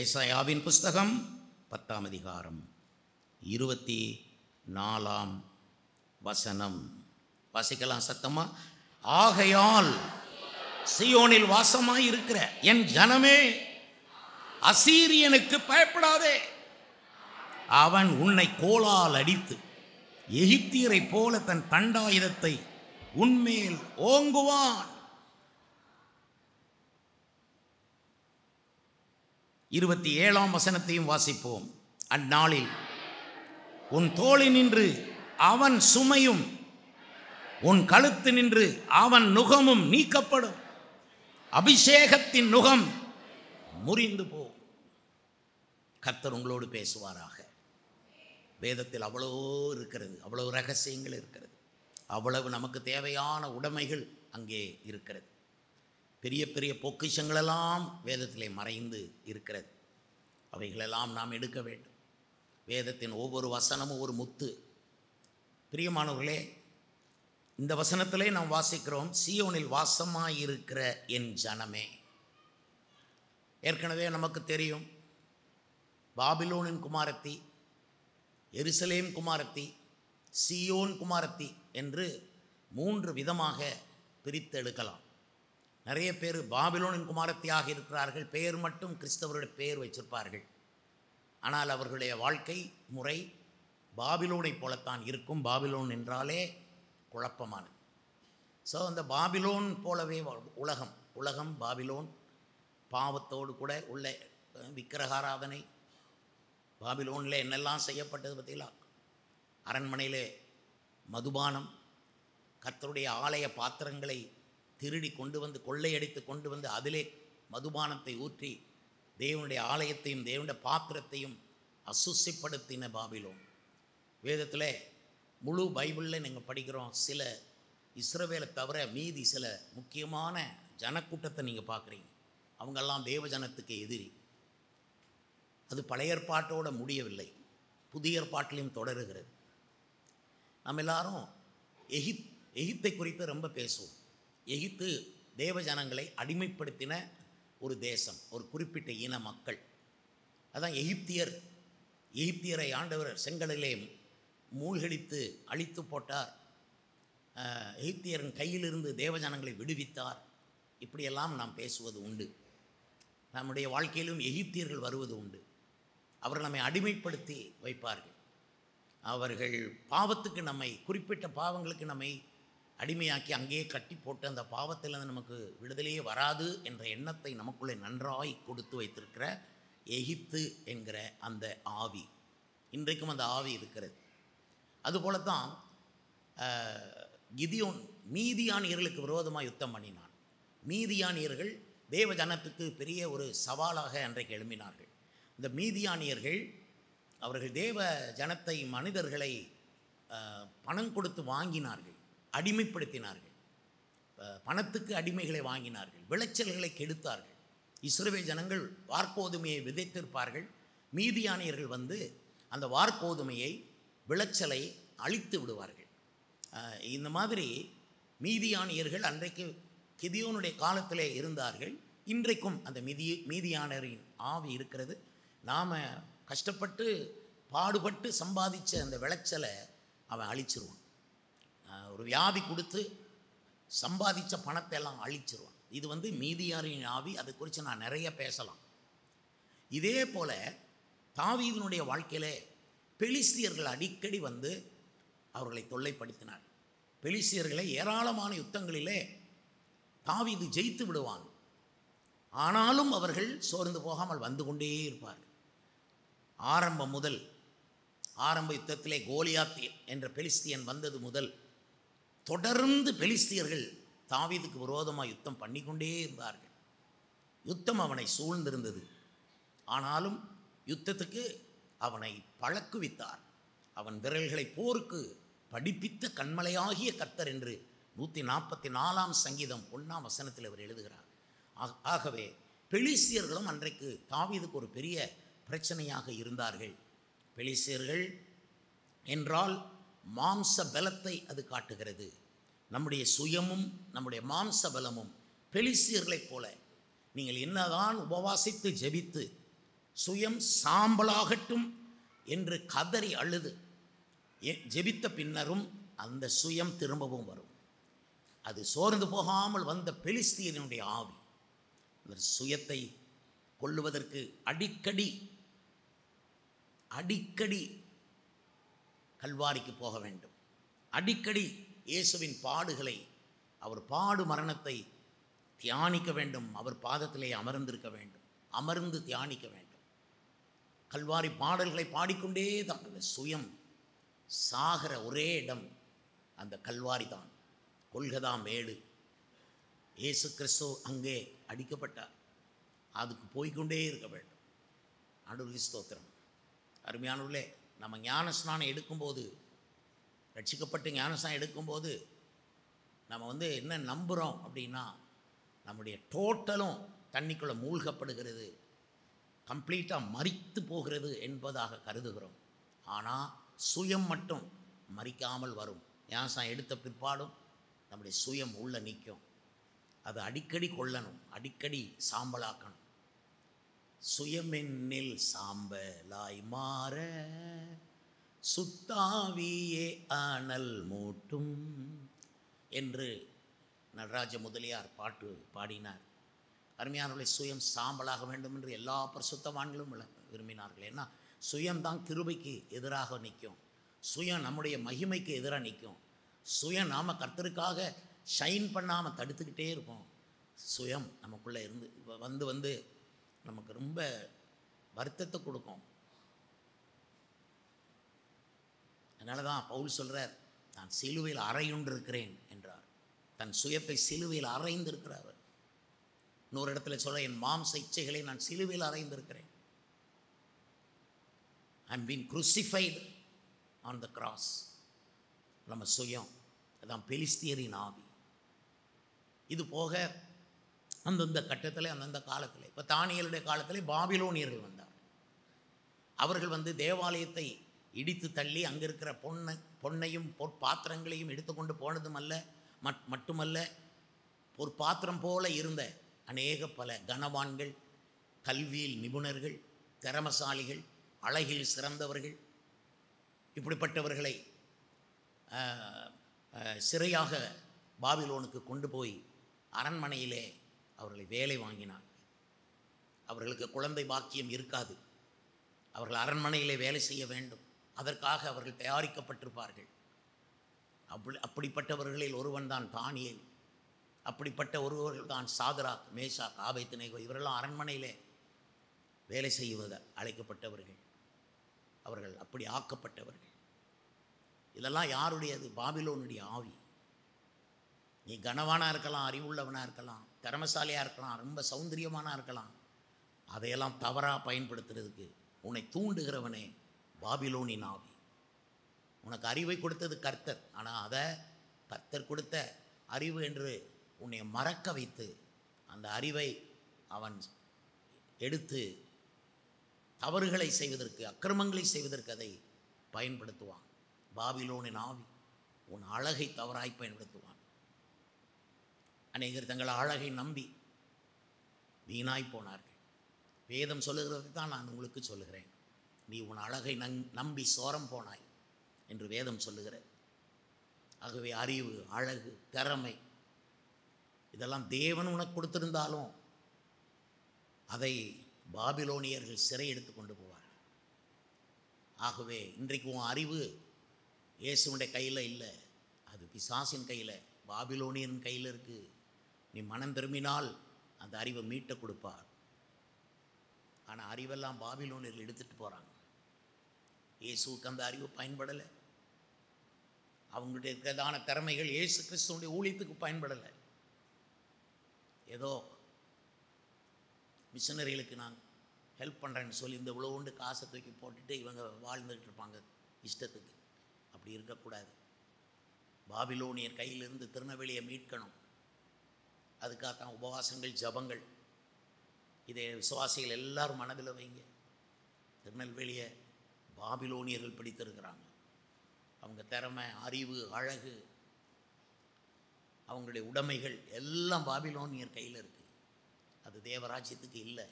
ஏசாயாவின் புஸ்தகம் 10ஆம் அதிகாரம் 24ஆம் வசனம் வாசிக்கலாம் சத்தமா. ஆகையால் சீயோனில் வாசமாயிருக்கிற என் ஜனமே, அசீரியனுக்கு பயப்படாதே. அவன் உன்னை கோலால் அடித்து எகிப்தியரை போல தன் தண்டாயுதத்தை உன்மேல் ஓங்குவான். 27ஆம் வசனத்தையும் வாசிப்போம். அந்நாளில் உன் தோளினின்று அவன் சுமையும் உன் கழுத்து நின்று அவன் நுகமும் நீக்கப்படும். அபிஷேகத்தின் நுகம் முறிந்து போ. கர்த்தர் உங்களோடு பேசுவாராக. வேதத்தில் அவ்வளோ இருக்கிறது, அவ்வளவு ரகசியங்கள் இருக்கிறது, அவ்வளவு நமக்கு தேவையான உடைமைகள் அங்கே இருக்கிறது. பெரிய பெரிய பொக்கிஷங்களெல்லாம் வேதத்திலே மறைந்து இருக்கிறது. அவைகளெல்லாம் நாம் எடுக்க வேண்டும். வேதத்தின் ஒவ்வொரு வசனமும் ஒரு முத்து. பிரியமானவர்களே, இந்த வசனத்திலே நாம் வாசிக்கிறோம், சீயோனில் வாசமாயிருக்கிற என் ஜனமே. ஏற்கனவே நமக்கு தெரியும், பாபிலோனின் குமாரத்தி, எருசலேம் குமாரத்தி, சீயோன் குமாரத்தி என்று 3 விதமாக பிரித்து எடுக்கலாம். நிறைய பேர் பாபிலோனின் குமாரத்தியாக இருக்கிறார்கள். பெயர் மட்டும் கிறிஸ்தவருடைய பெயர் வச்சிருப்பார்கள். ஆனால் அவர்களுடைய வாழ்க்கை முறை பாபிலோனை போலத்தான் இருக்கும். பாபிலோன் என்றாலே குழப்பமானது. ஸோ அந்த பாபிலோன் போலவே உலகம் பாபிலோன், பாவத்தோடு கூட உள்ள விக்கிரகாராதனை. பாபிலோனில் என்னெல்லாம் செய்யப்பட்டது பற்றிலா, அரண்மனையிலே மதுபானம், கர்த்தருடைய ஆலய பாத்திரங்களை திருடி கொண்டு வந்து, கொள்ளையடித்து கொண்டு வந்து அதிலே மதுபானத்தை ஊற்றி தேவனுடைய ஆலயத்தையும் தேவனுடைய பாத்திரத்தையும் அசுசிப்படுத்தின பாபிலோன். வேதத்தில் முழு பைபிளில் நீங்கள் படிக்கிறோம், சில இஸ்ரவேலை தவிர மீதி சில முக்கியமான ஜனக்கூட்டத்தை நீங்கள் பார்க்குறீங்க. அவங்கெல்லாம் தேவ ஜனத்துக்கு எதிரி. அது பழைய ஏற்பாட்டோடு முடியவில்லை, புதிய ஏற்பாட்டிலையும் தொடருகிறது. நம்ம எல்லாரும் எகிப்தை குறித்து ரொம்ப பேசுவோம். எகிப்து தேவ ஜனங்களை அடிமைப்படுத்தின ஒரு தேசம், ஒரு குறிப்பிட்ட இன மக்கள். அதான் எகிப்தியரை ஆண்டவர் செங்கடலிலே மூழ்கடித்து அழித்து போட்டார். எகிப்தியரின் கையிலிருந்து தேவ ஜனங்களை விடுவித்தார். இப்படியெல்லாம் நாம் பேசுவது உண்டு. நம்முடைய வாழ்க்கையிலும் எகிப்தியர்கள் வருவது உண்டு. அவர்கள் நம்மை அடிமைப்படுத்தி வைப்பார்கள். அவர்கள் பாவத்துக்கு நம்மை, குறிப்பிட்ட பாவங்களுக்கு நம்மை அடிமையாக்கி அங்கேயே கட்டி போட்டு அந்த பாவத்திலிருந்து நமக்கு விடுதலையே வராது என்ற எண்ணத்தை நமக்குள்ளே நன்றாய் கொடுத்து வைத்திருக்கிற எகிப்து என்கிற அந்த ஆவி, இன்றைக்கும் அந்த ஆவி இருக்கிறது. அதுபோலத்தான் கிதியோன் மீதியானியர்களுக்கு விரோதமாக யுத்தம் பண்ணினான். மீதியானியர்கள் தேவ ஜனத்துக்கு பெரிய ஒரு சவாலாக அன்றைக்கு எழும்பினார்கள். இந்த மீதியானியர்கள் அவர்கள் தேவ ஜனத்தை, மனிதர்களை பணம் கொடுத்து வாங்கினார்கள், அடிமைப்படுத்தினார்கள். பணத்துக்கு அடிமைகளை வாங்கினார்கள், விளைச்சல்களை கெடுத்தார்கள். இஸ்ரவேல் ஜனங்கள் வார்கோதுமையை விதைத்திருப்பார்கள். மீதியானியர்கள் வந்து அந்த வார்கோதுமையை, விளைச்சலை அழித்து விடுவார்கள். இந்த மாதிரி மீதியானியர்கள் அன்றைக்கு கிதியோனுடைய காலத்திலே இருந்தார்கள். இன்றைக்கும் அந்த மீதியானியரின் ஆவி இருக்கிறது. நாம் கஷ்டப்பட்டு பாடுபட்டு சம்பாதிச்ச அந்த விளைச்சலை அவன் அழிச்சிருவான். ஒரு வியாதி கொடுத்து சம்பாதிச்ச பணத்தை எல்லாம் அழிச்சிருவான். இது வந்து மீதியாரின் ஆவி. அதை குறித்து நான் நிறைய பேசலாம். இதே போல் தாவீதினுடைய வாழ்க்கையிலே பெலிஸ்தியர்கள் அடிக்கடி வந்து அவர்களை தொல்லைப்படுத்தினார். பெலிஸ்தியர்களை ஏராளமான யுத்தங்களிலே தாவீது ஜெயித்து விடுவான். ஆனாலும் அவர்கள் சோர்ந்து போகாமல் வந்து கொண்டே இருப்பார்கள். ஆரம்ப யுத்தத்திலே கோலியாத் என்ற பெலிஸ்தியன் வந்தது முதல் தொடர்ந்து பெலிஸ்தியர்கள் தாவீதுக்கு விரோதமாக யுத்தம் பண்ணிக்கொண்டே இருந்தார்கள். யுத்தம் அவனை சூழ்ந்திருந்தது. ஆனாலும் யுத்தத்துக்கு அவனை பழக்குவித்தார். அவன் விரல்களை போருக்கு படிப்பித்த கண்மலையாகிய கர்த்தர் என்று 144ஆம் சங்கீதம் 1ஆம் வசனத்தில் அவர் எழுதுகிறார். ஆகவே பெலிஸ்தியர்களும் அன்றைக்கு தாவீதுக்கு ஒரு பெரிய பிரச்சனையாக இருந்தார்கள். பெலிஸ்தியர்கள் என்றால் மாம்ச பலத்தை அது காட்டுகிறது. நம்முடைய சுயமும் நம்முடைய மாம்ச பலமும் பெலிஸ்தியர்களைப் போல நீங்கள் என்னதான் உபவாசித்து ஜெபித்து சுயம் சாம்பலாகட்டும் என்று கதறி அழுது ஜெபித்த பின்னரும் அந்த சுயம் திரும்பவும் வரும். அது சோர்ந்து போகாமல் வந்த பெலிஸ்தியனுடைய ஆவி அந்த சுயத்தை கொல்லுவதற்கு அடிக்கடி கல்வாரிக்கு போக வேண்டும். அடிக்கடி இயேசுவின் பாடுகளை, அவர் பாடு மரணத்தை தியானிக்க வேண்டும். அவர் பாதத்திலே அமர்ந்திருக்க வேண்டும், அமர்ந்து தியானிக்க வேண்டும். கல்வாரி பாடல்களை பாடிக்கொண்டே தான். அந்த சுயம் சாகிற ஒரே இடம் அந்த கல்வாரி தான், கொல்கதா மேடு. இயேசு கிறிஸ்து அங்கே அடிக்கப்பட்டார். அதுக்கு போய்கொண்டே இருக்க வேண்டும். ஆண்டவருக்கு ஸ்தோத்திரம். அருமையானவர்களே, நம்ம ஞானஸ்நானம் எடுக்கும்போது, ரட்சிக்கப்பட்டு ஞானஸ்நானம் எடுக்கும்போது நம்ம என்ன நம்புகிறோம் அப்படின்னா, நம்முடைய டோட்டலும் தண்ணிக்குள்ளே மூழ்கப்படுகிறது, கம்ப்ளீட்டாக மரித்து போகிறது என்பதாக கருதுகிறோம். ஆனால் சுயம் மட்டும் மரிக்காமல் வரும். ஞானஸ்நானம் எடுத்த பிற்பாடும் நம்முடைய சுயம் உள்ள நிற்கும். அது அடிக்கடி கொல்லணும், அடிக்கடி சாம்பலாக்கணும். சுயமென்னில் சாம்பலாய் மாற சுத்தாவியே அனல் மூட்டும் என்று நடராஜ முதலியார் பாட்டு பாடினார். அருமையானவர்களை, சுயம் சாம்பலாக வேண்டும் என்று எல்லா பரிசுத்தவான்களும் விரும்பினார்கள். ஏன்னா சுயம்தான் கிருபைக்கு எதிராக நிற்கும், சுயம் நம்முடைய மகிமைக்கு எதிராக நிற்கும், சுயம் நாம் கர்த்தருக்காக ஷைன் பண்ணாமல் தடுத்துக்கிட்டே இருப்போம். சுயம் நமக்குள்ளே இருந்து வந்து நமக்கு ரொம்ப வருத்தத்தை கொடுக்கும். அதனால தான் பவுல் சொல்கிறார், நான் சிலுவையில் அறையுண்டிருக்கிறேன் என்றார். தன் சுயத்தை சிலுவையில் அறைந்திருக்கிறார். இன்னொரு இடத்துல சொல்ல, என் மாம்ச இச்சைகளை நான் சிலுவையில் அறைந்திருக்கிறேன். I'm been crucified on the cross. நம்ம சுயம் அதான் பெலிஸ்தியரின் ஆவி. இது போக அந்தந்த கட்டத்தில், அந்தந்த காலத்தில், இப்போ தானியேலுடைய காலத்தில் பாபிலோனியர்கள் வந்தார். அவர்கள் தேவாலயத்தை இடித்து தள்ளி அங்கே இருக்கிற பொன்னையும் பொற்பாத்திரங்களையும் எடுத்துக்கொண்டு போனதும் அல்ல, மட்டுமல்ல, பொற்பாத்திரம் போல இருந்த அநேக பல கனவான்கள், கல்வியில் நிபுணர்கள், திறமசாலிகள், அழகில் சிறந்தவர்கள், இப்படிப்பட்டவர்களை சிறையாக பாபிலோனுக்கு கொண்டு போய் அரண்மனையிலே அவர்களை வேலை வாங்கினார். அவர்களுக்கு குழந்தை பாக்கியம் இருக்காது, அவர்கள் அரண்மனையிலே வேலை செய்ய வேண்டும். அதற்காக அவர்கள் தயாரிக்கப்பட்டிருப்பார்கள். அப்படிப்பட்டவர்களில் ஒருவன் தான் தானியேல். அப்படிப்பட்ட ஒருவர்கள் தான் சாதராக், மேஷாக், ஆபேத்நேகோ. இவரெல்லாம் அரண்மனையிலே வேலை செய்வது அழைக்கப்பட்டவர்கள். அவர்கள் அப்படி ஆக்கப்பட்டவர்கள். இதெல்லாம் யாருடையது? பாபிலோனுடைய ஆவி. நீ கனவானாக இருக்கலாம், அறிவுள்ளவனாக இருக்கலாம், திறமசாலியாக இருக்கலாம், ரொம்ப சௌந்தரியமானா இருக்கலாம், அதையெல்லாம் தவறாக பயன்படுத்துறதுக்கு உன்னை தூண்டுகிறவனே பாபிலோனின் ஆவி. உனக்கு அறிவை கொடுத்தது கர்த்தர், ஆனால் அதை கர்த்தர் கொடுத்த அறிவு என்று உன்னை மறக்க வைத்து அந்த அறிவை அவன் எடுத்து தவறுகளை செய்வதற்கு, அக்கிரமங்களை செய்வதற்கு அதை பயன்படுத்துவான். பாபிலோனின் ஆவி உன் அழகை தவறாய் பயன்படுத்துவான். அநேகர் தங்கள் அழகை நம்பி வீணாய் போனார்கள். வேதம் சொல்லுகிறது தான் நான் உங்களுக்கு சொல்லுகிறேன். நீ உன் அழகை நம்பி சோரம் போனாய் என்று வேதம் சொல்லுகிறது. ஆகவே அறிவு, அழகு, திறமை இதெல்லாம் தேவன் உனக்கு கொடுத்திருந்தாலும் அதை பாபிலோனியர்கள் சிறை எடுத்து கொண்டு போவார்கள். ஆகவே இன்றைக்கு உன் அறிவு இயேசுவுடைய கையில் இல்லை, அது பிசாசின் கையில், பாபிலோனியன் கையில் இருக்குது. நீ மனம் திரும்பினால் அந்த அறிவை மீட்ட கொடுப்பார். ஆனால் அறிவெல்லாம் பாபிலோனியர்கள் எடுத்துகிட்டு போகிறாங்க. இயேசுவுக்கு அந்த அறிவு பயன்படலை. அவங்களுடைய இருக்கிறதான திறமைகள் இயேசு கிறிஸ்துவனுடைய ஊழியத்துக்கு பயன்படலை. ஏதோ மிஷனரிகளுக்கு நான் ஹெல்ப் பண்ணுறேன்னு சொல்லி இந்த உழவுண்டு காசை தூக்கி போட்டுட்டு இவங்க வாழ்ந்துக்கிட்டு இருப்பாங்க இஷ்டத்துக்கு. அப்படி இருக்கக்கூடாது. பாபிலோனியர் கையிலிருந்து திருநெல்வேலியை மீட்கணும். அதுக்காகத்தான் உபவாசங்கள், ஜபங்கள். இதை விசுவாசிகள் எல்லாரும் மனதில் வைங்க. திருநெல்வேலியை பாபிலோனியர்கள் பிடித்திருக்கிறாங்க. அவங்க திறமை, அறிவு, அழகு, அவங்களுடைய உடைமைகள் எல்லாம் பாபிலோனியர் கையில் இருக்குது. அது தேவராஜ்யத்துக்கு இல்லை.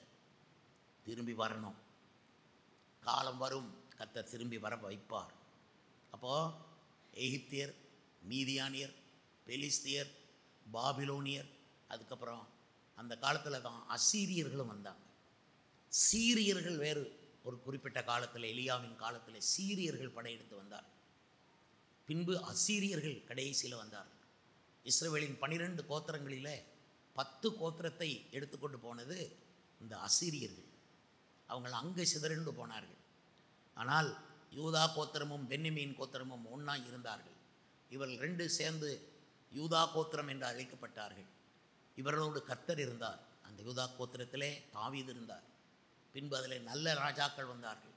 திரும்பி வரணும். காலம் வரும், கர்த்தர் திரும்பி வர வைப்பார். அப்போது எகிப்தியர், மீதியானியர், பெலிஸ்தியர், பாபிலோனியர், அதுக்கப்புறம் அந்த காலத்தில் தான் அசீரியர்களும் வந்தாங்க. சீரியர்கள் வேறு ஒரு குறிப்பிட்ட காலத்தில், எலியாவின் காலத்தில் சீரியர்கள் படையெடுத்து வந்தார். பின்பு அசீரியர்கள் கடைசியில் வந்தார்கள். இஸ்ரவேலின் 12 கோத்திரங்களில் 10 கோத்திரத்தை எடுத்துக்கொண்டு போனது இந்த அசீரியர்கள். அவங்கள் அங்கே சிதறண்டு போனார்கள். ஆனால் யூதா கோத்திரமும் பென்யமீன் கோத்திரமும் ஒன்றா இருந்தார்கள். இவர்கள் 2 சேர்ந்து யூதா கோத்திரம் என்று அழைக்கப்பட்டார்கள். இவர்களோடு கர்த்தர் இருந்தார். அந்த யூதா கோத்திரத்திலே தாவீது இருந்தார். பின்பு அதில் நல்ல ராஜாக்கள் வந்தார்கள்.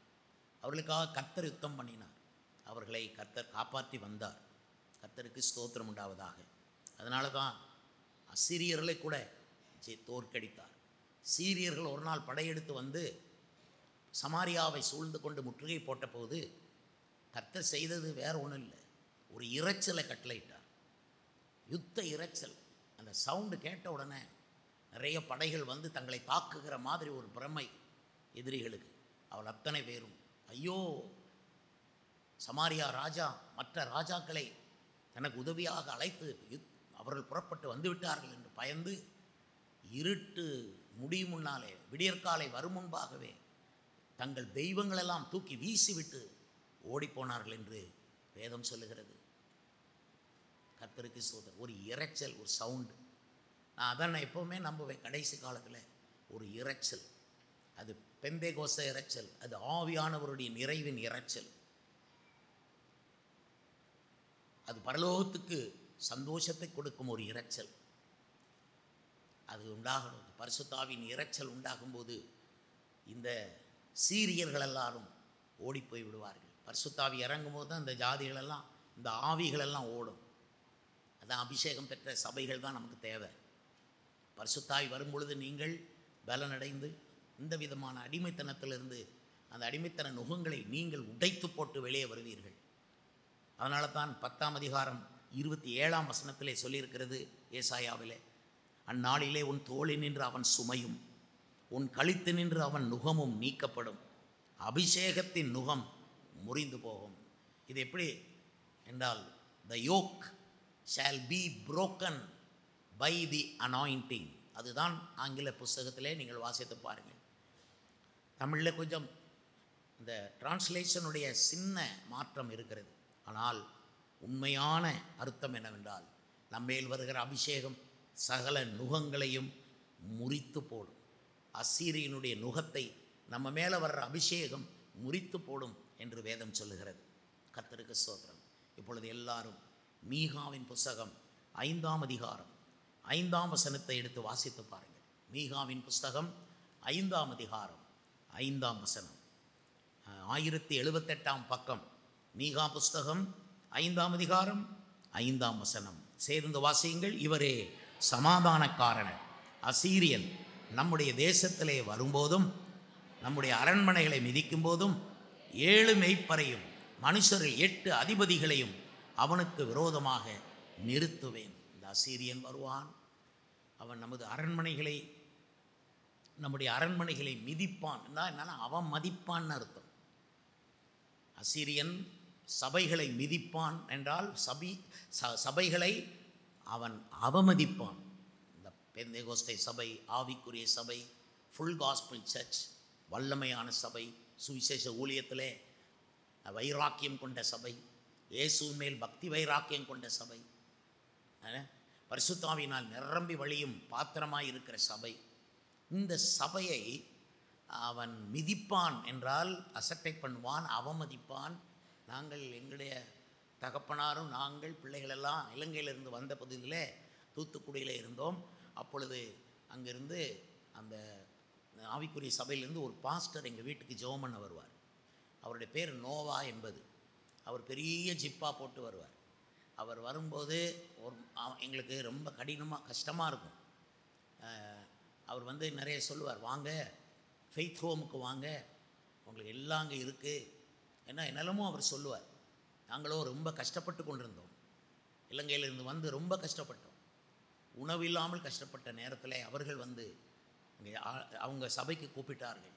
அவர்களுக்காக கர்த்தர் யுத்தம் பண்ணினார். அவர்களை கர்த்தர் காப்பாற்றி வந்தார். கர்த்தருக்கு ஸ்தோத்திரம் உண்டாவதாக. அதனால தான் அசீரியர்களை கூட தோற்கடித்தார். சீரியர்கள் ஒரு நாள் படையெடுத்து வந்து சமாரியாவை சூழ்ந்து கொண்டு முற்றுகை போட்டபோது கர்த்தர் செய்தது வேறு ஒன்றும் இல்லை, ஒரு இரைச்சலை கட்டளையிட்டார். யுத்த இரைச்சல். அந்த சவுண்டு கேட்ட உடனே நிறைய படைகள் வந்து தங்களை தாக்குகிற மாதிரி ஒரு பிரமை எதிரிகளுக்கு. அவள் அத்தனை பேரும் ஐயோ, சமாரியா ராஜா மற்ற ராஜாக்களை தனக்கு உதவியாக அழைத்து அவர்கள் புறப்பட்டு வந்துவிட்டார்கள் என்று பயந்து இருட்டு முடியும் முன்னாலே, விடியற்காலை வரும் முன்பாகவே தங்கள் தெய்வங்களெல்லாம் தூக்கி வீசிவிட்டு ஓடிப்போனார்கள் என்று வேதம் சொல்லுகிறது. கர்த்தருக்கு ஸ்தோத்திரம். ஒரு இரைச்சல், ஒரு சவுண்டு. நான் எப்போவுமே நம்புவேன், கடைசி காலத்தில் ஒரு இரைச்சல், அது பெந்தேகோஸ்த இரைச்சல், அது ஆவியானவருடைய நிறைவின் இரைச்சல், அது பரலோகத்துக்கு சந்தோஷத்தை கொடுக்கும் ஒரு இரைச்சல். அது உண்டாகணும். பரிசுத்தாவின் இரைச்சல் உண்டாகும்போது இந்த சீரியர்கள் எல்லாரும் ஓடிப்போய் விடுவார்கள். பரிசுத்தாவி இறங்கும்போது தான் இந்த ஜாதிகளெல்லாம், இந்த ஆவிகளெல்லாம் ஓடும். அதான் அபிஷேகம் பெற்ற சபைகள் தான் நமக்கு தேவை. பரிசுத்தாவி வரும்பொழுது நீங்கள் பலனடைந்து இந்த விதமான அடிமைத்தனத்திலிருந்து, அந்த அடிமைத்தன நுகங்களை நீங்கள் உடைத்து போட்டு வெளியே வருவீர்கள். அதனால தான் 10ஆம் அதிகாரம் 27ஆம் வசனத்திலே சொல்லியிருக்கிறது ஏசாயாவிலே, அந்நாளிலே உன் தோளில் நின்று அவன் சுமையும் உன் கழுத்து நின்று அவன் நுகமும் நீக்கப்படும், அபிஷேகத்தின் நுகம் முறிந்து போகும். இது எப்படி என்றால், the yoke shall be broken by the anointing. அதுதான் ஆங்கில புஸ்தகத்திலே நீங்கள் வாசித்து பாருங்கள். தமிழில் கொஞ்சம் இந்த டிரான்ஸ்லேஷனுடைய சின்ன மாற்றம் இருக்கிறது. ஆனால் உண்மையான அர்த்தம் என்னவென்றால், நம்மேல் வருகிற அபிஷேகம் சகல நுகங்களையும் முறித்து போடும். அசீரியனுடைய நுகத்தை நம்ம மேலே வர்ற அபிஷேகம் முறித்து போடும் என்று வேதம் சொல்லுகிறது. கர்த்தருக்கு ஸ்தோத்திரம். இப்பொழுது எல்லாரும் மீகாவின் புஸ்தகம் 5ஆம் அதிகாரம் 5ஆம் வசனத்தை எடுத்து வாசித்து பாருங்கள். மீகாவின் புஸ்தகம் 5ஆம் அதிகாரம் 5ஆம் வசனம், 1078ஆம் பக்கம். மீகா புஸ்தகம் 5ஆம் அதிகாரம் 5ஆம் வசனம் சேர்ந்து வாசியுங்கள். இவரே சமாதானக்காரன். அசீரியன் நம்முடைய தேசத்திலே வரும்போதும் நம்முடைய அரண்மனைகளை மிதிக்கும் போதும் 7 மெய்ப்பரையும் மனுஷர்கள் 8 அதிபதிகளையும் அவனுக்கு விரோதமாக நிறுத்துவேன். இந்த அசீரியன் வருவான். அவன் நம்முடைய அரண்மனைகளை மிதிப்பான். என்னன்னா அவன் மதிப்பான்னு அர்த்தம். அசீரியன் சபைகளை மிதிப்பான் என்றால் சபைகளை அவன் அவமதிப்பான். இந்த பெந்தேகோஸ்தே சபை, ஆவிக்குரிய சபை, ஃபுல் காஸ்பல் சர்ச், வல்லமையான சபை, சுவிசேஷ ஊழியத்திலே வைராக்கியம் கொண்ட சபை, இயேசுவின் மேல் பக்தி வைராக்கியம் கொண்ட சபை, பரிசுத்தாவினால் நிரம்பி வழியும் பாத்திரமாய் இருக்கிற சபை. இந்த சபையை அவன் மிதிப்பான் என்றால் அசட்டை பண்ணுவான், அவமதிப்பான். நாங்கள் எங்களுடைய தகப்பனாரும் நாங்கள் பிள்ளைகளெல்லாம் இலங்கையிலிருந்து வந்த பகுதியில் தூத்துக்குடியில் இருந்தோம். அப்பொழுது அங்கேருந்து அந்த ஆவிக்குரிய சபையிலேருந்து ஒரு பாஸ்டர் எங்கள் வீட்டுக்கு ஜெபம் பண்ண வருவார். அவருடைய பேர் நோவா என்பது. அவர் பெரிய ஜிப்பா போட்டு வருவார். அவர் வரும்போது எங்களுக்கு ரொம்ப கஷ்டமாக இருக்கும். அவர் வந்து நிறைய சொல்லுவார், வாங்க ஃபெய்த் ஹோமுக்கு வாங்க, உங்களுக்கு எல்லாம் அங்கே இருக்குது. ஏன்னா என்னெல்லாமோ அவர் சொல்லுவார். நாங்களோ ரொம்ப கஷ்டப்பட்டு கொண்டிருந்தோம். இலங்கையிலிருந்து வந்து ரொம்ப கஷ்டப்பட்டோம். உணவு இல்லாமல் கஷ்டப்பட்ட நேரத்தில் அவர்கள் வந்து அங்கே அவங்க சபைக்கு கூப்பிட்டார்கள்.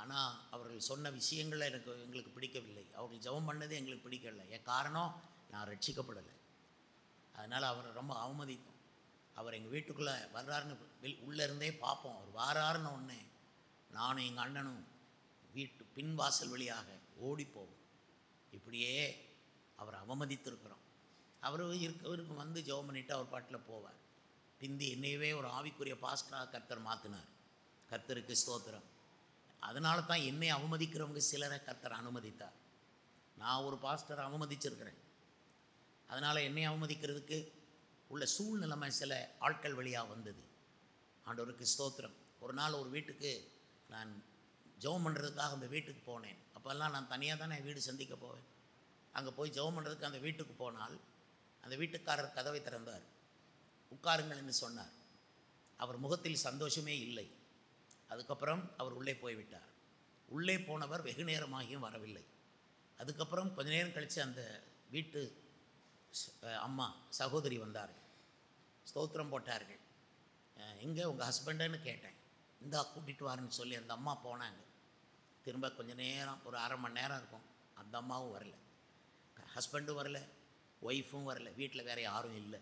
ஆனால் அவர்கள் சொன்ன விஷயங்கள் எங்களுக்கு பிடிக்கவில்லை. அவர்கள் ஜெபம் பண்ணது எங்களுக்கு பிடிக்கவில்லை. என் காரணம், நான் ரட்சிக்கப்படலை. அதனால் அவரை ரொம்ப அவமதித்தோம். அவர் எங்கள் வீட்டுக்குள்ளே வர்றாருன்னு உள்ளே இருந்தே பார்ப்போம். அவர் வாராருன்னு ஒன்று நானும் எங்கள் அண்ணனும் வீட்டு பின்வாசல் வழியாக ஓடிப்போவோம். இப்படியே அவரை அவமதித்திருக்கிறோம். அவருக்கு வந்து ஜெபம் பண்ணிவிட்டு அவர் பாட்டில் போவார். பிந்தி என்னையவே ஒரு ஆவிக்குரிய பாஸ்டராக கர்த்தர் மாற்றினார். கர்த்தருக்கு ஸ்தோத்திரம். அதனால தான் என்னை அவமதிக்கிறவங்க சிலரை கர்த்தர் அனுமதித்தார். நான் ஒரு பாஸ்டரை அவமதிச்சிருக்கிறேன். அதனால் என்னை அவமதிக்கிறதுக்கு உள்ள சூழ்நிலைமை சில ஆட்கள் வழியாக வந்தது. ஆண்டவருக்கு ஸ்தோத்திரம். ஒரு நாள் ஒரு வீட்டுக்கு நான் ஜெபம் பண்ணுறதுக்காக அந்த வீட்டுக்கு போனேன். அப்போல்லாம் நான் தனியாக தானே வீடு சந்திக்க போவேன். அங்கே போய் ஜெபம் பண்ணுறதுக்கு அந்த வீட்டுக்கு போனால் அந்த வீட்டுக்காரர் கதவை திறந்தார். உட்காருங்கள் என்று சொன்னார். அவர் முகத்தில் சந்தோஷமே இல்லை. அதுக்கப்புறம் அவர் உள்ளே போய்விட்டார். உள்ளே போனவர் வெகு நேரமாகியும் வரவில்லை. அதுக்கப்புறம் கொஞ்ச நேரம் கழித்து அந்த வீட்டு அம்மா சகோதரி வந்தார்கள். ஸ்தோத்திரம் போட்டார்கள். எங்கே உங்கள் ஹஸ்பண்டுன்னு கேட்டேன். இந்தா கூட்டிகிட்டு வாருன்னு சொல்லி அந்த அம்மா போனாங்க. திரும்ப கொஞ்சம் நேரம், ஒரு அரை மணி நேரம் இருக்கும். அந்த அம்மாவும் வரல, ஹஸ்பண்டும் வரல, ஒய்ஃபும் வரல. வீட்டில் வேறு யாரும் இல்லை.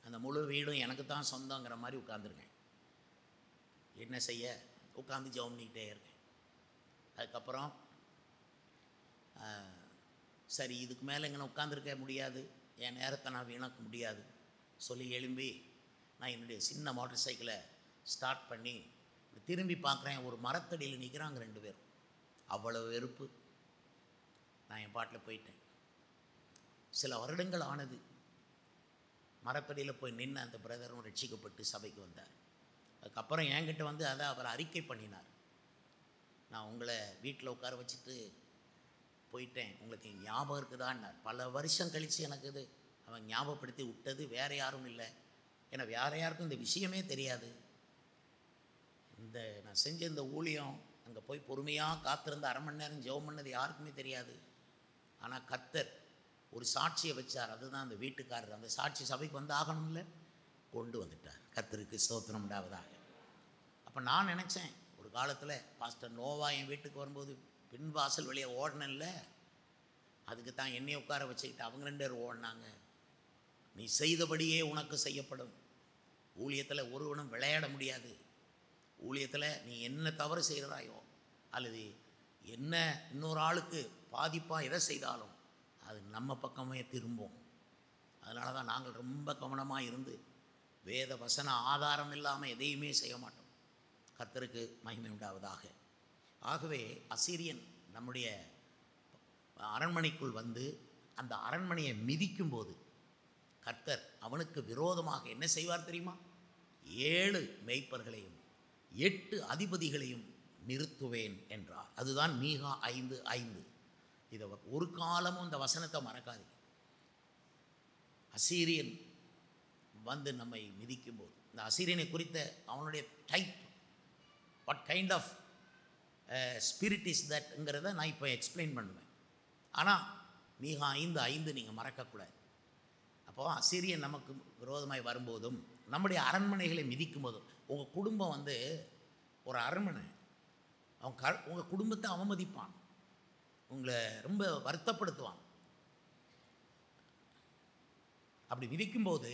அந்த முழு வீடும் எனக்கு தான் சொந்தங்கிற மாதிரி உட்காந்துருக்கேன். என்ன செய்ய, உட்காந்து ஜெபம் பண்ணிக்கிட்டே இருக்கேன். அதுக்கப்புறம் சரி, இதுக்கு மேலே இங்கே உட்காந்துருக்க முடியாது, என் நேரத்தை நான் வீணாக்க முடியாது சொல்லி எழும்பி நான் என்னுடைய சின்ன மோட்டர் சைக்கிளை ஸ்டார்ட் பண்ணி திரும்பி பார்க்குறேன். ஒரு மரத்தடியில் நிற்கிறாங்க 2 பேரும். அவ்வளோ வெறுப்பு. நான் என் பாட்டில் போயிட்டேன். சில வருடங்கள் ஆனது. மரத்தடியில் போய் நின்று அந்த பிரதரும் ரட்சிக்கப்பட்டு சபைக்கு வந்தார். அதுக்கப்புறம் என்கிட்ட வந்து அதை அவர் அறிக்கை பண்ணினார். நான் உங்களை வீட்டில் உட்கார வச்சுட்டு போயிட்டேன், உங்களுக்கு ஞாபகம் இருக்குதான்னார். பல வருஷம் கழித்து எனக்கு இது அவன் ஞாபகப்படுத்தி விட்டது வேறு யாரும் இல்லை. ஏன்னா வேறு யாருக்கும் இந்த விஷயமே தெரியாது. நான் செஞ்ச இந்த ஊழியம், அங்கே போய் பொறுமையாக காத்திருந்த அரை மணி நேரம் ஜெபம் பண்ணது யாருக்குமே தெரியாது. ஆனால் கர்த்தர் ஒரு சாட்சியை வச்சார். அதுதான் அந்த வீட்டுக்காரர். அந்த சாட்சி சபைக்கு வந்து ஆகணும்ல, கொண்டு வந்துட்டார். கர்த்தருக்கு ஸ்தோத்திரம் உண்டாவதாக. அப்போ நான் நினச்சேன், ஒரு காலத்தில் பாஸ்டர் நோவா என் வீட்டுக்கு வரும்போது பின்வாசல் வழியை ஓடணும்ல, அதுக்கு தான் என்னையை உட்கார வச்சுக்கிட்டு அவங்க 2 பேர் ஓடினாங்க. நீ செய்தபடியே உனக்கு செய்யப்படும். ஊழியத்தில் ஒருவனும் விளையாட முடியாது. ஊழியத்தில் நீ என்ன தவறு செய்கிறாயோ அல்லது என்ன இன்னொரு ஆளுக்கு பாதிப்பாக எதை செய்தாலும் அது நம்ம பக்கமே திரும்பும். அதனால தான் நாங்கள் ரொம்ப கவனமாக இருந்து வேத வசன ஆதாரம் இல்லாமல் எதையுமே செய்ய மாட்டோம். கர்த்தருக்கு மகிமை உண்டாவதாக. ஆகவே அசீரியன் நம்முடைய அரண்மனைக்குள் வந்து அந்த அரண்மனையை மிதிக்கும்போது கர்த்தர் அவனுக்கு விரோதமாக என்ன செய்வார் தெரியுமா? 7 மேய்ப்பர்களையும் 8 அதிபதிகளையும் நிறுத்துவேன் என்றார். அதுதான் மீகா 5:5. இதை ஒரு காலமும் இந்த வசனத்தை மறக்காதீங்க. அசீரியன் வந்து நம்மை மிதிக்கும்போது இந்த அசீரியனை குறித்த அவனுடைய type, what kind of spirit is தட்ங்கிறத நான் இப்போ எக்ஸ்பிளைன் பண்ணுவேன். ஆனால் மீகா 5:5 நீங்கள் மறக்கக்கூடாது. அப்போது அசீரியன் நமக்கு விரோதமாய் வரும்போதும் நம்முடைய அரண்மனைகளை மிதிக்கும் போதும், உங்கள் குடும்பம் வந்து ஒரு அரண்மனை, உங்கள் குடும்பத்தை அவமதிப்பான், உங்களை ரொம்ப வருத்தப்படுத்துவான். அப்படி மிதிக்கும்போது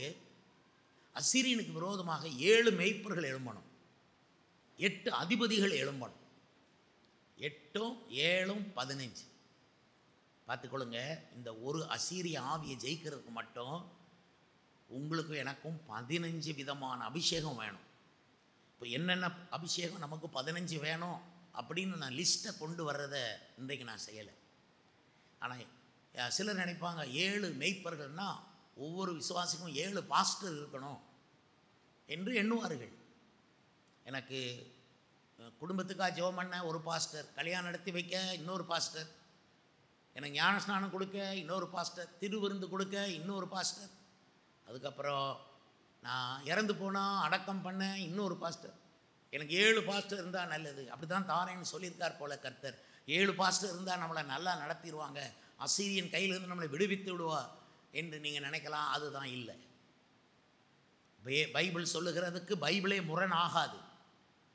அசீரியனுக்கு விரோதமாக 7 மேய்ப்பர்கள் எழும்பணும், 8 அதிபதிகள் எழும்பணும். 8ம் 7ம் 15. பார்த்துக்கொள்ளுங்க. இந்த ஒரு அசீரிய ஆவியை ஜெயிக்கிறதுக்கு மட்டும் உங்களுக்கும் எனக்கும் 15 விதமான அபிஷேகம் வேணும். இப்போ என்னென்ன அபிஷேகம் நமக்கு 15 வேணும் அப்படின்னு நான் லிஸ்ட்டை கொண்டு வர்றதை இன்றைக்கு நான் செய்யலை. ஆனால் சிலர் நினைப்பாங்க 7 மேய்ப்பர்கள்னால் ஒவ்வொரு விசுவாசிக்கும் 7 பாஸ்டர் இருக்கணும் என்று எண்ணுவார்கள். எனக்கு குடும்பத்துக்காக ஜெபம் பண்ண ஒரு பாஸ்டர், கல்யாணம் நடத்தி வைக்க இன்னொரு பாஸ்டர், எனக்கு ஞானஸ்நானம் கொடுக்க இன்னொரு பாஸ்டர், திருவிருந்து கொடுக்க இன்னொரு பாஸ்டர், அதுக்கப்புறம் நான் இறந்து போனால் அடக்கம் பண்ண இன்னொரு பாஸ்டர். எனக்கு 7 பாஸ்டர் இருந்தால் நல்லது. அப்படி தான் தாரேன்னு சொல்லியிருக்கார் போல கர்த்தர். 7 பாஸ்டர் இருந்தால் நம்மளை நல்லா நடத்திடுவாங்க, அசீரியன் கையிலிருந்து நம்மளை விடுவித்து விடுவா என்று நீங்கள் நினைக்கலாம். அதுதான் இல்லை. பைபிள் சொல்லுகிறதுக்கு பைபிளே முரண் ஆகாது.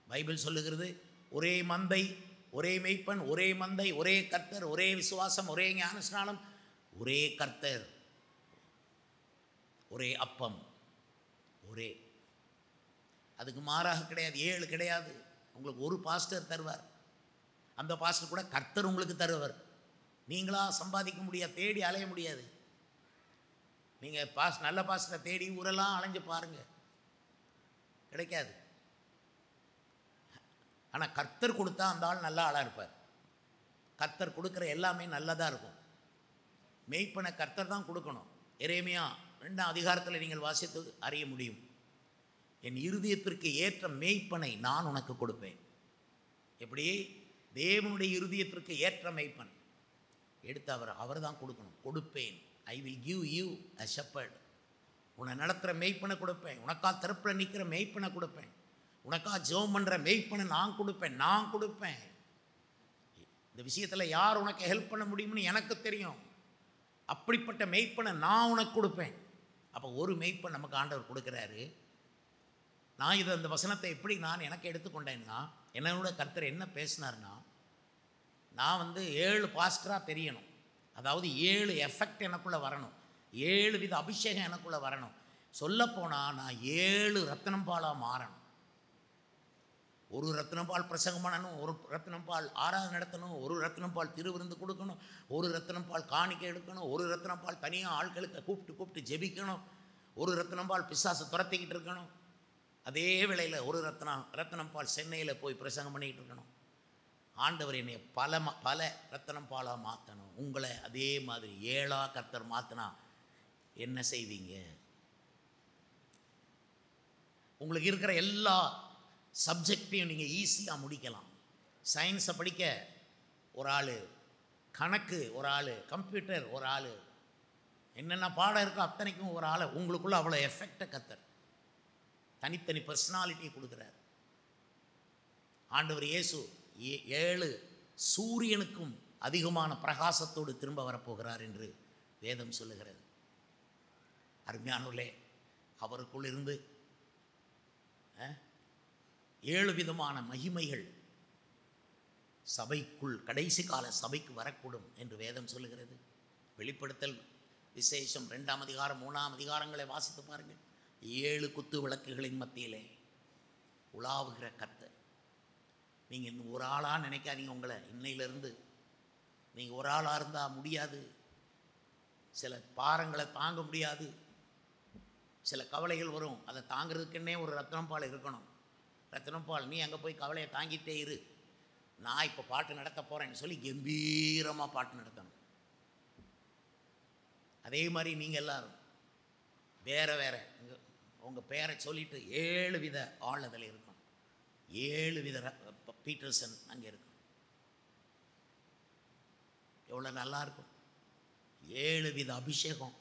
பைபிள் சொல்லுகிறது ஒரே மந்தை ஒரே மெய்ப்பன், ஒரே மந்தை, ஒரே கர்த்தர், ஒரே விசுவாசம், ஒரே ஞானஸ்நானம், ஒரே கர்த்தர், ஒரே அப்பம், ஒரே. அதுக்கு மாறாக கிடையாது, 7 கிடையாது. உங்களுக்கு ஒரு பாஸ்டர் தருவார், அந்த பாஸ்டர் கூட கர்த்தர் உங்களுக்கு தருவார். நீங்களா சம்பாதிக்க முடியாது, தேடி அலைய முடியாது. நீங்கள் நல்ல பாஸ்டரை தேடி ஊரெல்லாம் அலைஞ்சு பாருங்கள், கிடைக்காது. ஆனால் கர்த்தர் கொடுத்தா அந்த ஆள் நல்ல ஆளாக இருப்பார். கர்த்தர் கொடுக்குற எல்லாமே நல்லதாக இருக்கும். மெய்ப்பனை கர்த்தர் தான் கொடுக்கணும். எரேமியா 2ஆம் அதிகாரத்தில் நீங்கள் வாசித்து அறிய முடியும். என் இருதயத்திற்கு ஏற்ற மெய்ப்பனை நான் உனக்கு கொடுப்பேன். எப்படி? தேவனுடைய இருதயத்திற்கு ஏற்ற மெய்ப்பன் எடுத்து அவர் தான் கொடுக்கணும். கொடுப்பேன். I will give you a shepherd. உன்னை நடத்துகிற மெய்ப்பனை கொடுப்பேன். உனக்கா தரப்பில் நிற்கிற மெய்ப்பனை கொடுப்பேன். உனக்கா ஜெபம் பண்ணுற மெய்ப்பனை நான் கொடுப்பேன். இந்த விஷயத்தில் யார் உனக்கு ஹெல்ப் பண்ண முடியும்னு எனக்கு தெரியும். அப்படிப்பட்ட மெய்ப்பனை நான் உனக்கு கொடுப்பேன். அப்போ ஒரு மெய்ப்பன் நமக்கு ஆண்டவர் கொடுக்குறாரு. நான் இதை அந்த வசனத்தை எப்படி நான் எனக்கு எடுத்துக்கொண்டேன்னா, என்னோட கர்த்தர் என்ன பேசினார்னா, நான் 7 பாஸ்டராக தெரியணும். அதாவது 7 எஃபெக்ட் எனக்குள்ளே வரணும், 7 வித அபிஷேகம் எனக்குள்ளே வரணும். சொல்லப்போனால் நான் 7 ரத்தினம்பாலாக மாறணும். ஒரு ரத்தினம்பால் பிரசங்கம் பண்ணணும், ஒரு ரத்தினம்பால் ஆராதனை நடத்தணும், ஒரு ரத்தினம்பால் திருவிருந்து கொடுக்கணும், ஒரு ரத்தினம்பால் காணிக்கை எடுக்கணும், ஒரு ரத்தினம்பால் தனியாக ஆட்களுக்கு கூப்பிட்டு ஜெபிக்கணும், ஒரு ரத்தினம்பால் பிசாசை துரத்திக்கிட்டு இருக்கணும். அதே வேளையில் ஒரு ரத்தினம்பால் சென்னையில் போய் பிரசங்கம் பண்ணிக்கிட்டு இருக்கணும். ஆண்டவர் என்னை பல ரத்தினம்பாலாக மாற்றணும். உங்களை அதே மாதிரி 7ஆ கர்த்தர் மாற்றினா என்ன செய்வீங்க? உங்களுக்கு இருக்கிற எல்லா சப்ஜெக்டையும் நீங்கள் ஈஸியாக முடிக்கலாம். சயின்ஸை படிக்க ஒரு ஆள், கணக்கு ஒரு ஆள், கம்ப்யூட்டர் ஒரு ஆள், என்னென்ன பாடம் இருக்கோ அத்தனைக்கும் ஒரு ஆள். உங்களுக்குள்ள அவ்வளோ எஃபெக்டை கர்த்தர் தனித்தனி பர்சனாலிட்டியை கொடுக்குறார். ஆண்டவர் இயேசு 7 சூரியனுக்கும் அதிகமான பிரகாசத்தோடு திரும்ப வரப்போகிறார் என்று வேதம் சொல்லுகிறது. அருமையானவர்களே, அவருக்குள் இருந்து 7 விதமான மகிமைகள் சபைக்குள், கடைசி கால சபைக்கு வரக்கூடும் என்று வேதம் சொல்லுகிறது. வெளிப்படுத்தல் விசேஷம் 2ஆம் அதிகாரம் 3ஆம் அதிகாரங்களை வாசித்து பாருங்கள். 7 குத்து விளக்குகளின் மத்தியிலே உலாவுகிற கர்த்தர். நீங்கள் இன்னும் ஒரு ஆளாக நினைக்காதீங்க. உங்களை இன்னையிலிருந்து நீங்கள் ஒரு ஆளாக இருந்தால் முடியாது. சில பாரங்களை தாங்க முடியாது, சில கவலைகள் வரும். அதை தாங்கிறதுக்குன்னே ஒரு ரத்தினம்பால் இருக்கணும். ரத்தினம்பால், நீ அங்கே போய் கவலையை தாங்கிட்டே இரு, நான் இப்போ பாட்டு நடத்த போகிறேன்னு சொல்லி கம்பீரமாக பாட்டு நடத்தணும். அதே மாதிரி நீங்கள் எல்லாரும் வேறு உங்கள் பேரை சொல்லிவிட்டு 7 வித ஆள் அதில் இருக்கணும். 7 வித பீட்டர்சன் அங்கே இருக்கும். எவ்வளோ நல்லாயிருக்கும்! 7 வித அபிஷேகம்,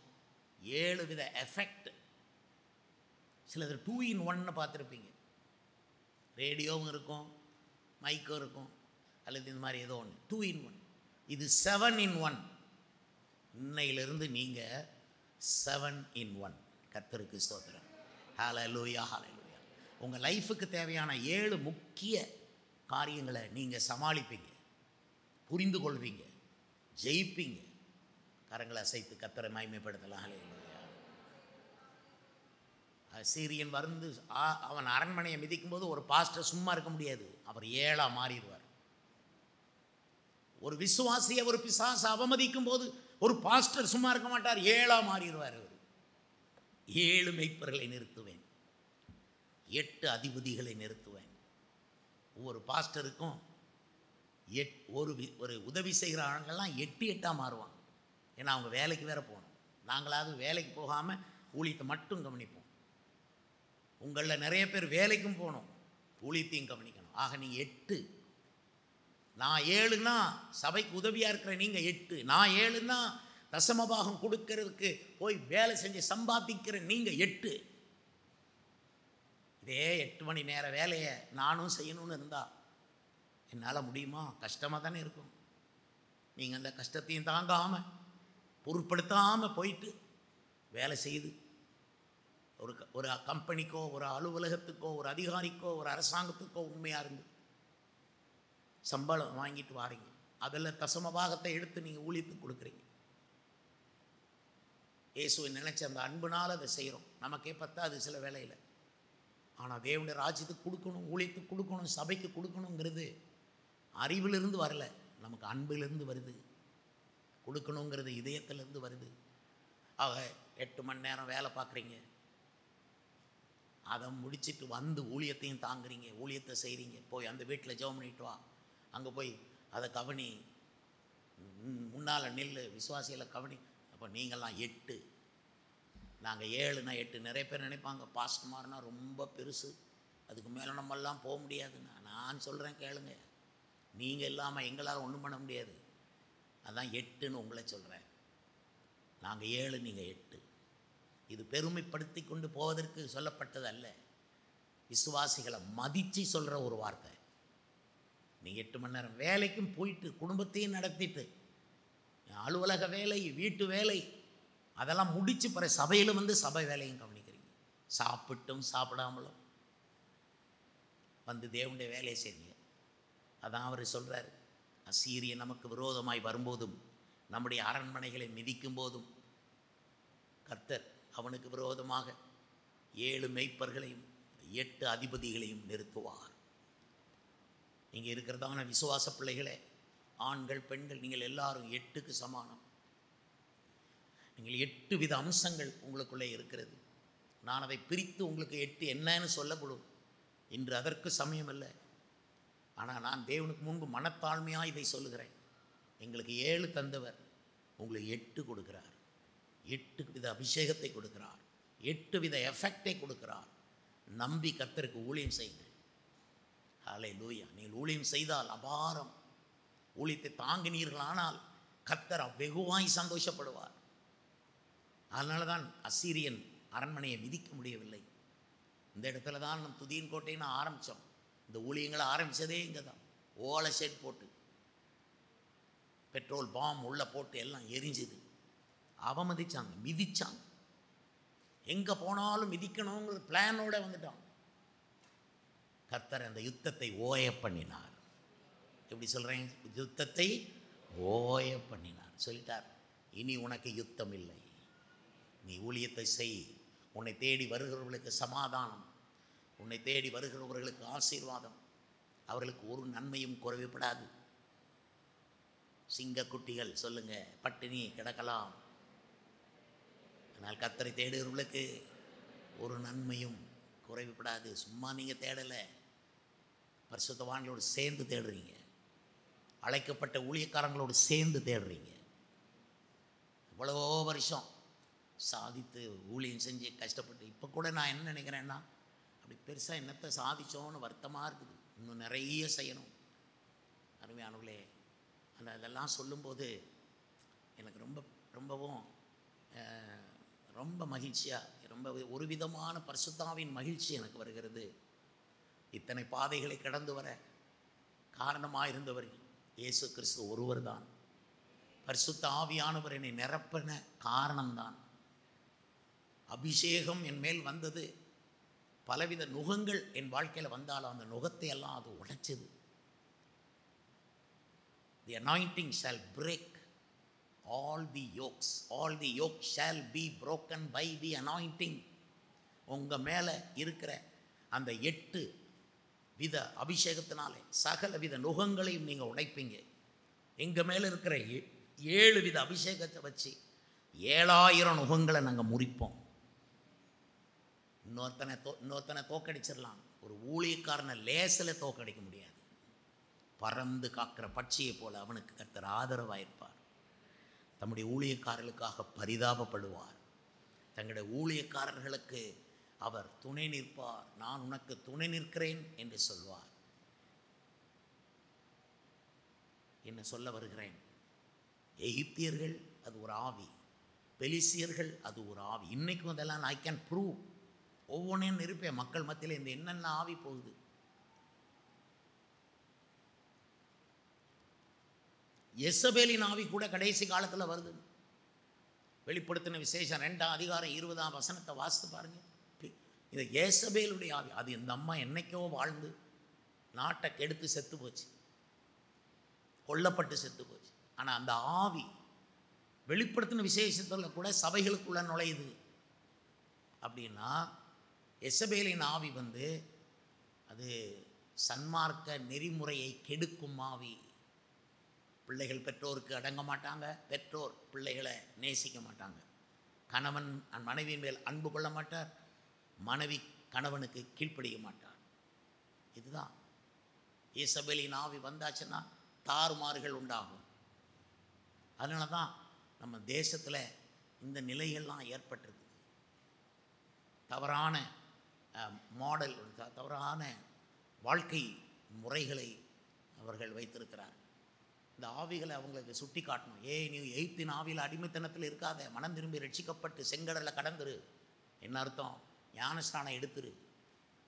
7 வித எஃபெக்ட். சிலது 2 in 1 பார்த்துருப்பீங்க. ரேடியோவும் இருக்கும், மைக்கும் இருக்கும், அல்லது இந்த மாதிரி ஏதோ ஒன்று 2 in 1. இது 7 in 1. இன்னையிலிருந்து நீங்கள் 7 in 1. கர்த்தருக்கு ஸ்தோத்திரம். ஹல்லேலூயா, ஹல்லேலூயா. உங்கள் லைஃபுக்கு தேவையான 7 முக்கிய காரியங்களை நீங்கள் சமாளிப்பீங்க, புரிந்து கொள்வீங்க, ஜெயிப்பீங்க. கரங்களை அசைத்து கர்த்தரை மகிமைப்படுத்தலாம். ஹல்லேலூயா. சீரியன் வந்து அவன் அரண்மனையை மிதிக்கும்போது ஒரு பாஸ்டர் சும்மா இருக்க முடியாது, அவர் 7ஆ மாறிடுவார். ஒரு விசுவாசியை ஒரு பிசாசு அவமதிக்கும் போது ஒரு பாஸ்டர் சும்மா இருக்க மாட்டார், 7ஆ மாறிடுவார். அவர் 7 மெய்ப்பர்களை நிறுத்துவேன், 8 அதிபதிகளை நிறுத்துவேன். ஒவ்வொரு பாஸ்டருக்கும் ஒரு உதவி செய்கிற ஆளுங்கள்லாம் 8 மாறுவாங்க. ஏன்னா அவங்க வேலைக்கு வேற போகணும். நாங்களாவது வேலைக்கு போகாமல் ஊழியத்தை மட்டும் கவனிப்போம். உங்களில் நிறைய பேர் வேலைக்கும் போகணும், ஊழியத்தையும் கவனிக்கணும். ஆக நீங்கள் 8. நான் 7ன்னா சபைக்கு உதவியாக இருக்கிற நீங்கள் 8. நான் 7ன்னா தசமபாகம் கொடுக்கறதுக்கு போய் வேலை செஞ்சு சம்பாதிக்கிற நீங்கள் 8. இதே 8 மணி நேர வேலையை நானும் செய்யணும்னு இருந்தால் என்னால் முடியுமா? கஷ்டமாக தானே இருக்கும். நீங்கள் அந்த கஷ்டத்தையும் தாங்காமல் பொருட்படுத்தாமல் போயிட்டு வேலை செய்து ஒரு கம்பெனிக்கோ, ஒரு அலுவலகத்துக்கோ, ஒரு அதிகாரிக்கோ, ஒரு அரசாங்கத்துக்கோ உண்மையாக இருந்து சம்பளம் வாங்கிட்டு வாரீங்க, அதில் தசம பாகத்தை எடுத்து நீங்கள் ஊழியத்துக்கு கொடுக்குறீங்க. இயேசுவை நினச்சி அந்த அன்புனால் அதை செய்கிறோம். நமக்கே பத்தாது சில வேளையில். ஆனால் தேவனுடைய ராஜ்யத்துக்கு கொடுக்கணும், ஊழியத்துக்கு கொடுக்கணும், சபைக்கு கொடுக்கணுங்கிறது அறிவிலிருந்து வரல, நமக்கு அன்பிலிருந்து வருது. கொடுக்கணுங்கிறது இதயத்திலிருந்து வருது. ஆக 8 மணி நேரம் வேலை பார்க்குறீங்க, அதை முடிச்சுட்டு வந்து ஊழியத்தையும் தாங்குறீங்க, ஊழியத்தை செய்கிறீங்க. போய் அந்த வீட்டில் ஜெபம் பண்ணிட்டு வா, அங்கே போய் அதை கவனி, முன்னால் நெல் விசுவாசிகளை கவனி. அப்போ நீங்கள்லாம் 8, நாங்கள் 7னா 8. நிறைய பேர் நினைப்பாங்க பாஸ்டர்மார்னா ரொம்ப பெருசு, அதுக்கு மேலே நம்மெல்லாம் போக முடியாதுன்னு. நான் சொல்கிறேன் கேளுங்க, நீங்கள் இல்லாமல் எங்களால் ஒன்றும் பண்ண முடியாது. அதான் 8ன்னு உங்களை சொல்கிறேன். நாங்கள் 7, நீங்கள் 8. இது பெருமைப்படுத்தி கொண்டு போவதற்கு சொல்லப்பட்டது அல்ல, விசுவாசிகளை மதித்து சொல்கிற ஒரு வார்த்தை. நீங்கள் 8 மணி நேரம் வேலைக்கும் போயிட்டு குடும்பத்தையும் நடத்திட்டு அலுவலக வேலை, வீட்டு வேலை அதெல்லாம் முடித்து பிற சபையில் வந்து சபை வேலையும் கவனிக்கிறீங்க. சாப்பிட்டும் சாப்பிடாமலும் வந்து தேவனுடைய வேலையை செய்றீங்க. அதான் அவர் சொல்கிறார், அசீரியன் நமக்கு விரோதமாய் வரும்போதும் நம்முடைய அரண்மனைகளை மிதிக்கும் போதும் கர்த்தர் அவனுக்கு விரோதமாக 7 மேய்ப்பர்களையும் 8 அதிபதிகளையும் நிறுத்துவார். இங்கே இருக்கிறதான விசுவாச பிள்ளைகளே, ஆண்கள் பெண்கள் நீங்கள் எல்லாரும் 8க்கு சமானம். நீங்கள் 8 வித அம்சங்கள் உங்களுக்குள்ளே இருக்கிறது. நான் அதை பிரித்து உங்களுக்கு 8 என்னன்னு சொல்லப்படும். இன்று அதற்கு சமயம் இல்லை. ஆனால் நான் தேவனுக்கு முன்பு மனத்தாழ்மையாக இதை சொல்லுகிறேன். எங்களுக்கு 7 தந்தவர், உங்களுக்கு 8 கொடுக்கிறார். 8 வித அபிஷேகத்தை கொடுக்கிறார், 8 வித எஃபெக்டை கொடுக்கிறார். நம்பி கர்த்தருக்கு ஊழியம் செய்யுங்கள். ஹல்லேலூயா. நீங்கள் ஊழியம் செய்தால் அபாரம், ஊழியத்தை தாங்கினீர்களானால் கர்த்தர் வெகுவாய் சந்தோஷப்படுவார். அதனால தான் அசீரியன் அரண்மனையை மிதிக்க முடியவில்லை. இந்த இடத்துல தான் நம்ம துதியின் கோட்டைன்னு ஆரம்பித்தோம். இந்த ஊழியங்களை ஆரம்பித்ததே இங்கே தான். ஓலை ஷெட் போட்டு பெட்ரோல் பாம் உள்ளே போட்டு எல்லாம் எரிஞ்சுது. அவமதிச்சாங்க, மிதிச்சாங்க. எங்கே போனாலும் மிதிக்கணுங்கிற பிளானோடு வந்துட்டாங்க. கர்த்தர் அந்த யுத்தத்தை ஓய பண்ணினார். எப்படி சொல்கிறேன்? யுத்தத்தை ஓய பண்ணினார். சொல்லிட்டார், இனி உனக்கு யுத்தம் இல்லை, நீ ஊழியத்தை செய். உன்னை தேடி வருகிறவர்களுக்கு சமாதானம், உன்னை தேடி வருகிறவர்களுக்கு ஆசீர்வாதம், அவர்களுக்கு ஒரு நன்மையும் குறைவுபடாது. சிங்கக்குட்டிகள் சொல்லுங்கள், பட்டினி கிடக்கலாம், ஆனால் கர்த்தரை தேடுகிறவர்களுக்கு ஒரு நன்மையும் குறைவுபடாது. சும்மா நீங்கள் தேடலை, பரிசுத்தவான்களோடு சேர்ந்து தேடுறீங்க, அழைக்கப்பட்ட ஊழியக்காரங்களோடு சேர்ந்து தேடுறீங்க. இவ்வளோ வருஷம் சாதித்து ஊழியம் செஞ்சு கஷ்டப்பட்டு இப்போ கூட நான் என்ன நினைக்கிறேன்னா, அப்படி பெருசாக என்னத்தை சாதித்தோன்னு வருத்தமாக இருக்குது. இன்னும் நிறைய செய்யணும். அருமையானவர்களே, அதெல்லாம் சொல்லும்போது எனக்கு ரொம்பவும் ரொம்ப மகிழ்ச்சியாக, ரொம்ப ஒரு விதமான பரிசுத்தாவின் மகிழ்ச்சி எனக்கு வருகிறது. இத்தனை பாதைகளை கடந்து வர காரணமாக இருந்தவர் இயேசு கிறிஸ்து ஒருவர் தான். பரிசுத்த ஆவியானவர் என்னை நிரப்பின காரணம்தான். அபிஷேகம் என் மேல் வந்தது. பலவித நுகங்கள் என் வாழ்க்கையில் வந்தாலும் அந்த நுகத்தை எல்லாம் அது உடைச்சது. The anointing shall break all the yokes. All the yokes shall be broken by the anointing. உங்கள் மேலே இருக்கிற அந்த 8 வித அபிஷேகத்தினாலே சகல வித நுகங்களையும் நீங்கள் உடைப்பீங்க. எங்கள் மேலே இருக்கிற 7 வித அபிஷேகத்தை வச்சு 7000 நுகங்களை நாங்கள் முறிப்போம். இன்னொருத்தனை தோக்கடிச்சிடலாம், ஒரு ஊழியக்காரனை லேசில் தோக்கடிக்க முடியாது. பறந்து காக்கிற பட்சியை போல அவனுக்கு கர்த்தர் ஆதரவாயிருப்பார். தம்முடைய ஊழியக்காரர்களுக்காக பரிதாபப்படுவார். தங்களுடைய ஊழியக்காரர்களுக்கு அவர் துணை நிற்பார். நான் உனக்கு துணை நிற்கிறேன் என்று சொல்வார். என்ன சொல்ல வருகிறேன்? எகிப்தியர்கள் அது ஒரு ஆவி, பெலிசியர்கள் அது ஒரு ஆவி. இன்றைக்கும் அதெல்லாம் ஐ கேன் ப்ரூவ். ஒவ்வொன்றையும் இருப்பேன் மக்கள் மத்தியில் இந்த என்னென்ன ஆவி போகுது. எசபேலின் ஆவி கூட கடைசி காலத்தில் வருது. வெளிப்படுத்தின விசேஷம் 2ஆம் அதிகாரம் 20ஆம் வசனத்தை வாசித்து பாருங்கள். இது ஏசபேலுடைய ஆவி. அது இந்த அம்மா என்னைக்கோ வாழ்ந்து நாட்டை கெடுத்து செத்து போச்சு. கொல்லப்பட்டு செத்து போச்சு. ஆனால் அந்த ஆவி வெளிப்படுத்தின விசேஷத்தில் கூட சபைகளுக்குள்ள நுழையுது. அப்படின்னா எசபேலின் ஆவி வந்து அது சன்மார்க்க நெறிமுறையை கெடுக்கும் ஆவி. பிள்ளைகள் பெற்றோருக்கு அடங்க மாட்டாங்க, பெற்றோர் பிள்ளைகளை நேசிக்க மாட்டாங்க, கணவன் மனைவியின் மேல் அன்பு கொள்ள மாட்டார், மனைவி கணவனுக்கு கீழ்ப்படிய மாட்டார். இதுதான் இசபேலின் ஆவி வந்தாச்சுன்னா தாறுமாறுகள் உண்டாகும். அதனால தான் நம்ம தேசத்தில் இந்த நிலைகள்லாம் ஏற்பட்டிருக்கு. தவறான மாடல், தவறான வாழ்க்கை முறைகளை அவர்கள் வைத்திருக்கிறார். இந்த ஆவிகளை அவங்களுக்கு சுட்டி காட்டணும். நீ எய்த்தின் ஆவியில் அடிமைத்தனத்தில் இருக்காத, மனம் திரும்பி ரட்சிக்கப்பட்டு செங்கடலை கடந்துரு. என்ன அர்த்தம்? ஞானஸ்நானம் எடுத்துரு.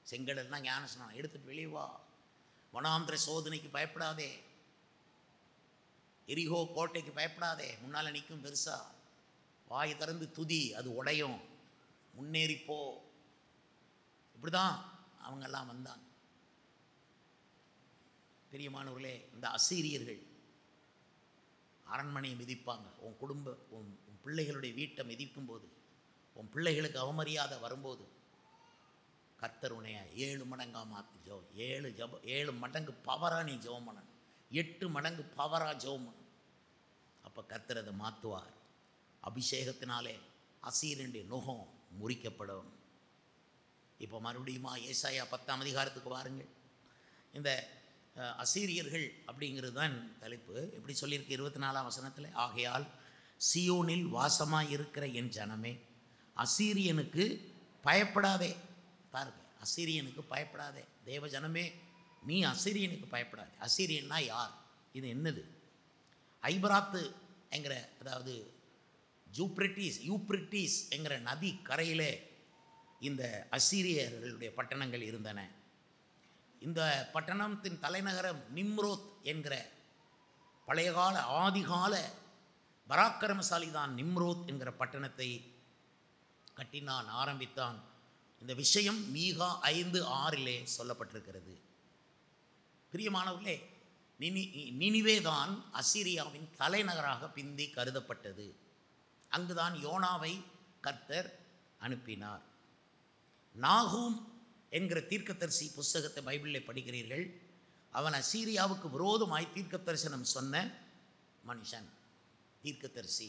செங்கடல்னா ஞானஸ்நானம் எடுத்துட்டு வெளியே வா. வனாந்திர சோதனைக்கு பயப்படாதே, எரிகோ கோட்டைக்கு பயப்படாதே, முன்னால் நிற்கும் பெருசா. வாய் திறந்து துதி, அது உடையும், முன்னேறிப்போ. இப்படி தான் அவங்கெல்லாம் வந்தாங்க. பிரியமானவர்களே, இந்த அசீரியர்கள் அரண்மனையை மிதிப்பாங்க. உன் குடும்ப உன் பிள்ளைகளுடைய வீட்டை மிதிக்கும்போது, உன் பிள்ளைகளுக்கு அவமரியாதை வரும்போது, கர்த்தர் உன்னைய 7 மடங்காக மாற்றி ஜெபம் 7 மடங்கு பவராக நீ ஜெபம் பண்ணணும். 8 மடங்கு பவராக ஜெபம் பண்ணணும். அப்போ கர்த்தர் அதை மாற்றுவார். அபிஷேகத்தினாலே அசீரனுடைய நுகம் முறிக்கப்படும். இப்போ மறுபடியுமா ஏசாயா 10ஆம் அதிகாரத்துக்கு வாருங்கள். இந்த அசீரியர்கள் அப்படிங்கிறது தான் தலைப்பு. எப்படி சொல்லியிருக்கு 24ஆம் வசனத்தில்? ஆகையால் சியோனில் வாசமாக இருக்கிற என் ஜனமே, அசீரியனுக்கு பயப்படாதே. பாருங்க, அசீரியனுக்கு பயப்படாதே. தேவ ஜனமே, நீ அசீரியனுக்கு பயப்படாதே. அசீரியன்னா யார்? இது என்னது? ஐபராத்து என்கிற, அதாவது யூப்ரிட்டிஸ் என்கிற நதி கரையிலே இந்த அசீரியர்களுடைய பட்டணங்கள் இருந்தன. இந்த பட்டணத்தின் தலைநகரம் நிம்ரோத் என்கிற பழையகால ஆதிகால பராக்கிரமசாலி தான் நிம்ரோத் என்கிற பட்டணத்தை கட்டினான், ஆரம்பித்தான். இந்த விஷயம் மீகா 5:6 சொல்லப்பட்டிருக்கிறது. பிரியமானவர்களே, நினிவே தான் அசீரியாவின் தலைநகராக பிந்தி கருதப்பட்டது. அங்குதான் யோனாவை கர்த்தர் அனுப்பினார். நாகூம் என்கிற தீர்க்கதரிசி புஸ்தகத்தை பைபிளில் படிக்கிறீர்கள். அவன் அசீரியாவுக்கு விரோதமாய் தீர்க்க தரிசனம் சொன்ன மனுஷன், தீர்க்கதரிசி.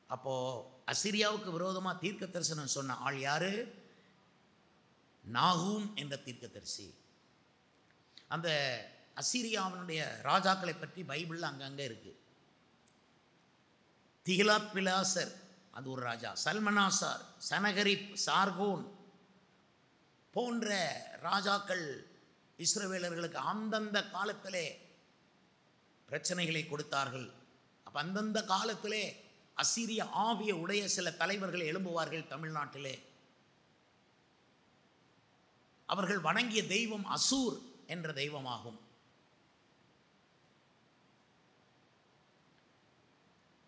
அப்போது அசீரியாவுக்கு விரோதமாக தீர்க்க தரிசனம் சொன்ன ஆள் யார்? நாகூம் என்ற தீர்க்கதரிசி. அந்த அசீரியாவினுடைய ராஜாக்களை பற்றி பைபிளில் அங்கங்கே இருக்குது. திகிலாத் பிலாசர், அது ஒரு ராஜா. சல்மனாசார், சனகரிப், சார்கோன் போன்ற ராஜாக்கள் இஸ்ரவேலர்களுக்கு அந்தந்த காலத்திலே பிரச்சனைகளை கொடுத்தார்கள். அப்போ அந்தந்த காலத்திலே அசீரிய ஆவிய உடைய சில தலைவர்கள் எழும்புவார்கள் தமிழ்நாட்டிலே. அவர்கள் வணங்கிய தெய்வம் அசூர் என்ற தெய்வமாகும்.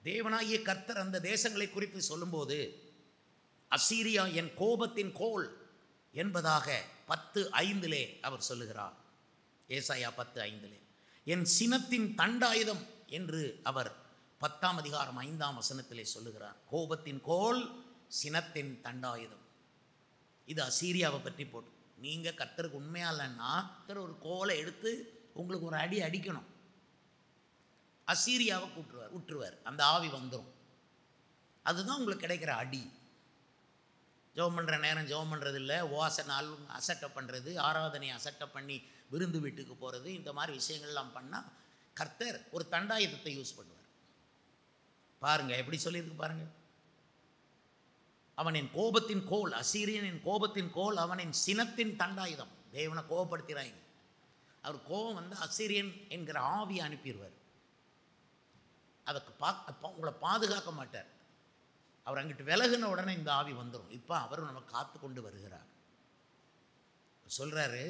தேவனாகிய கர்த்தர் அந்த தேசங்களை குறித்து சொல்லும்போது, அசீரியா என் கோபத்தின் கோல் என்பதாக 10:5 அவர் சொல்லுகிறார். ஏசாயா 10:5 என் சினத்தின் தண்டாயுதம் என்று அவர் 10ஆம் அதிகாரம் 5ஆம் வசனத்திலே சொல்லுகிறார். கோபத்தின் கோல், சினத்தின் தண்டாயுதம். இது அசீரியாவை பற்றி போட்டு, நீங்கள் கர்த்தருக்கு உண்மையா இல்லைன்னா கர்த்தர் ஒரு கோலை எடுத்து உங்களுக்கு ஒரு அடி அடிக்கணும். அசீரியாவை விட்டுருவார், அந்த ஆவி வந்துடும். அதுதான் உங்களுக்கு கிடைக்கிற அடி. ஜெபம் பண்ணுற நேரம் ஜெபம் பண்ணுறது இல்லை, ஓசை நாள் அசட்டை பண்ணுறது, ஆராதனை அசட்டை பண்ணி விருந்து வீட்டுக்கு போகிறது, இந்த மாதிரி விஷயங்கள்லாம் பண்ணால் கர்த்தர் ஒரு தண்டாயுதத்தை யூஸ் பண்ணுவார். பாருங்கள் எப்படி சொல்லியிருக்கு பாருங்கள். அவனின் கோபத்தின் கோல், அசீரியனின் கோபத்தின் கோல், அவனின் சினத்தின் தண்டாயுதம். தேவனை கோபப்படுத்துகிறாங்க. அவர் கோபம் வந்து அசீரியன் என்கிற ஆவியை அனுப்பிடுவார். அதுக்கு உங்களை பாதுகாக்க மாட்டார். அவர் அங்கிட்டு விலகுன உடனே இந்த ஆவி வந்துடும். இப்போ அவர் நம்ம காத்து கொண்டு வருகிறார். சொல்கிறாரு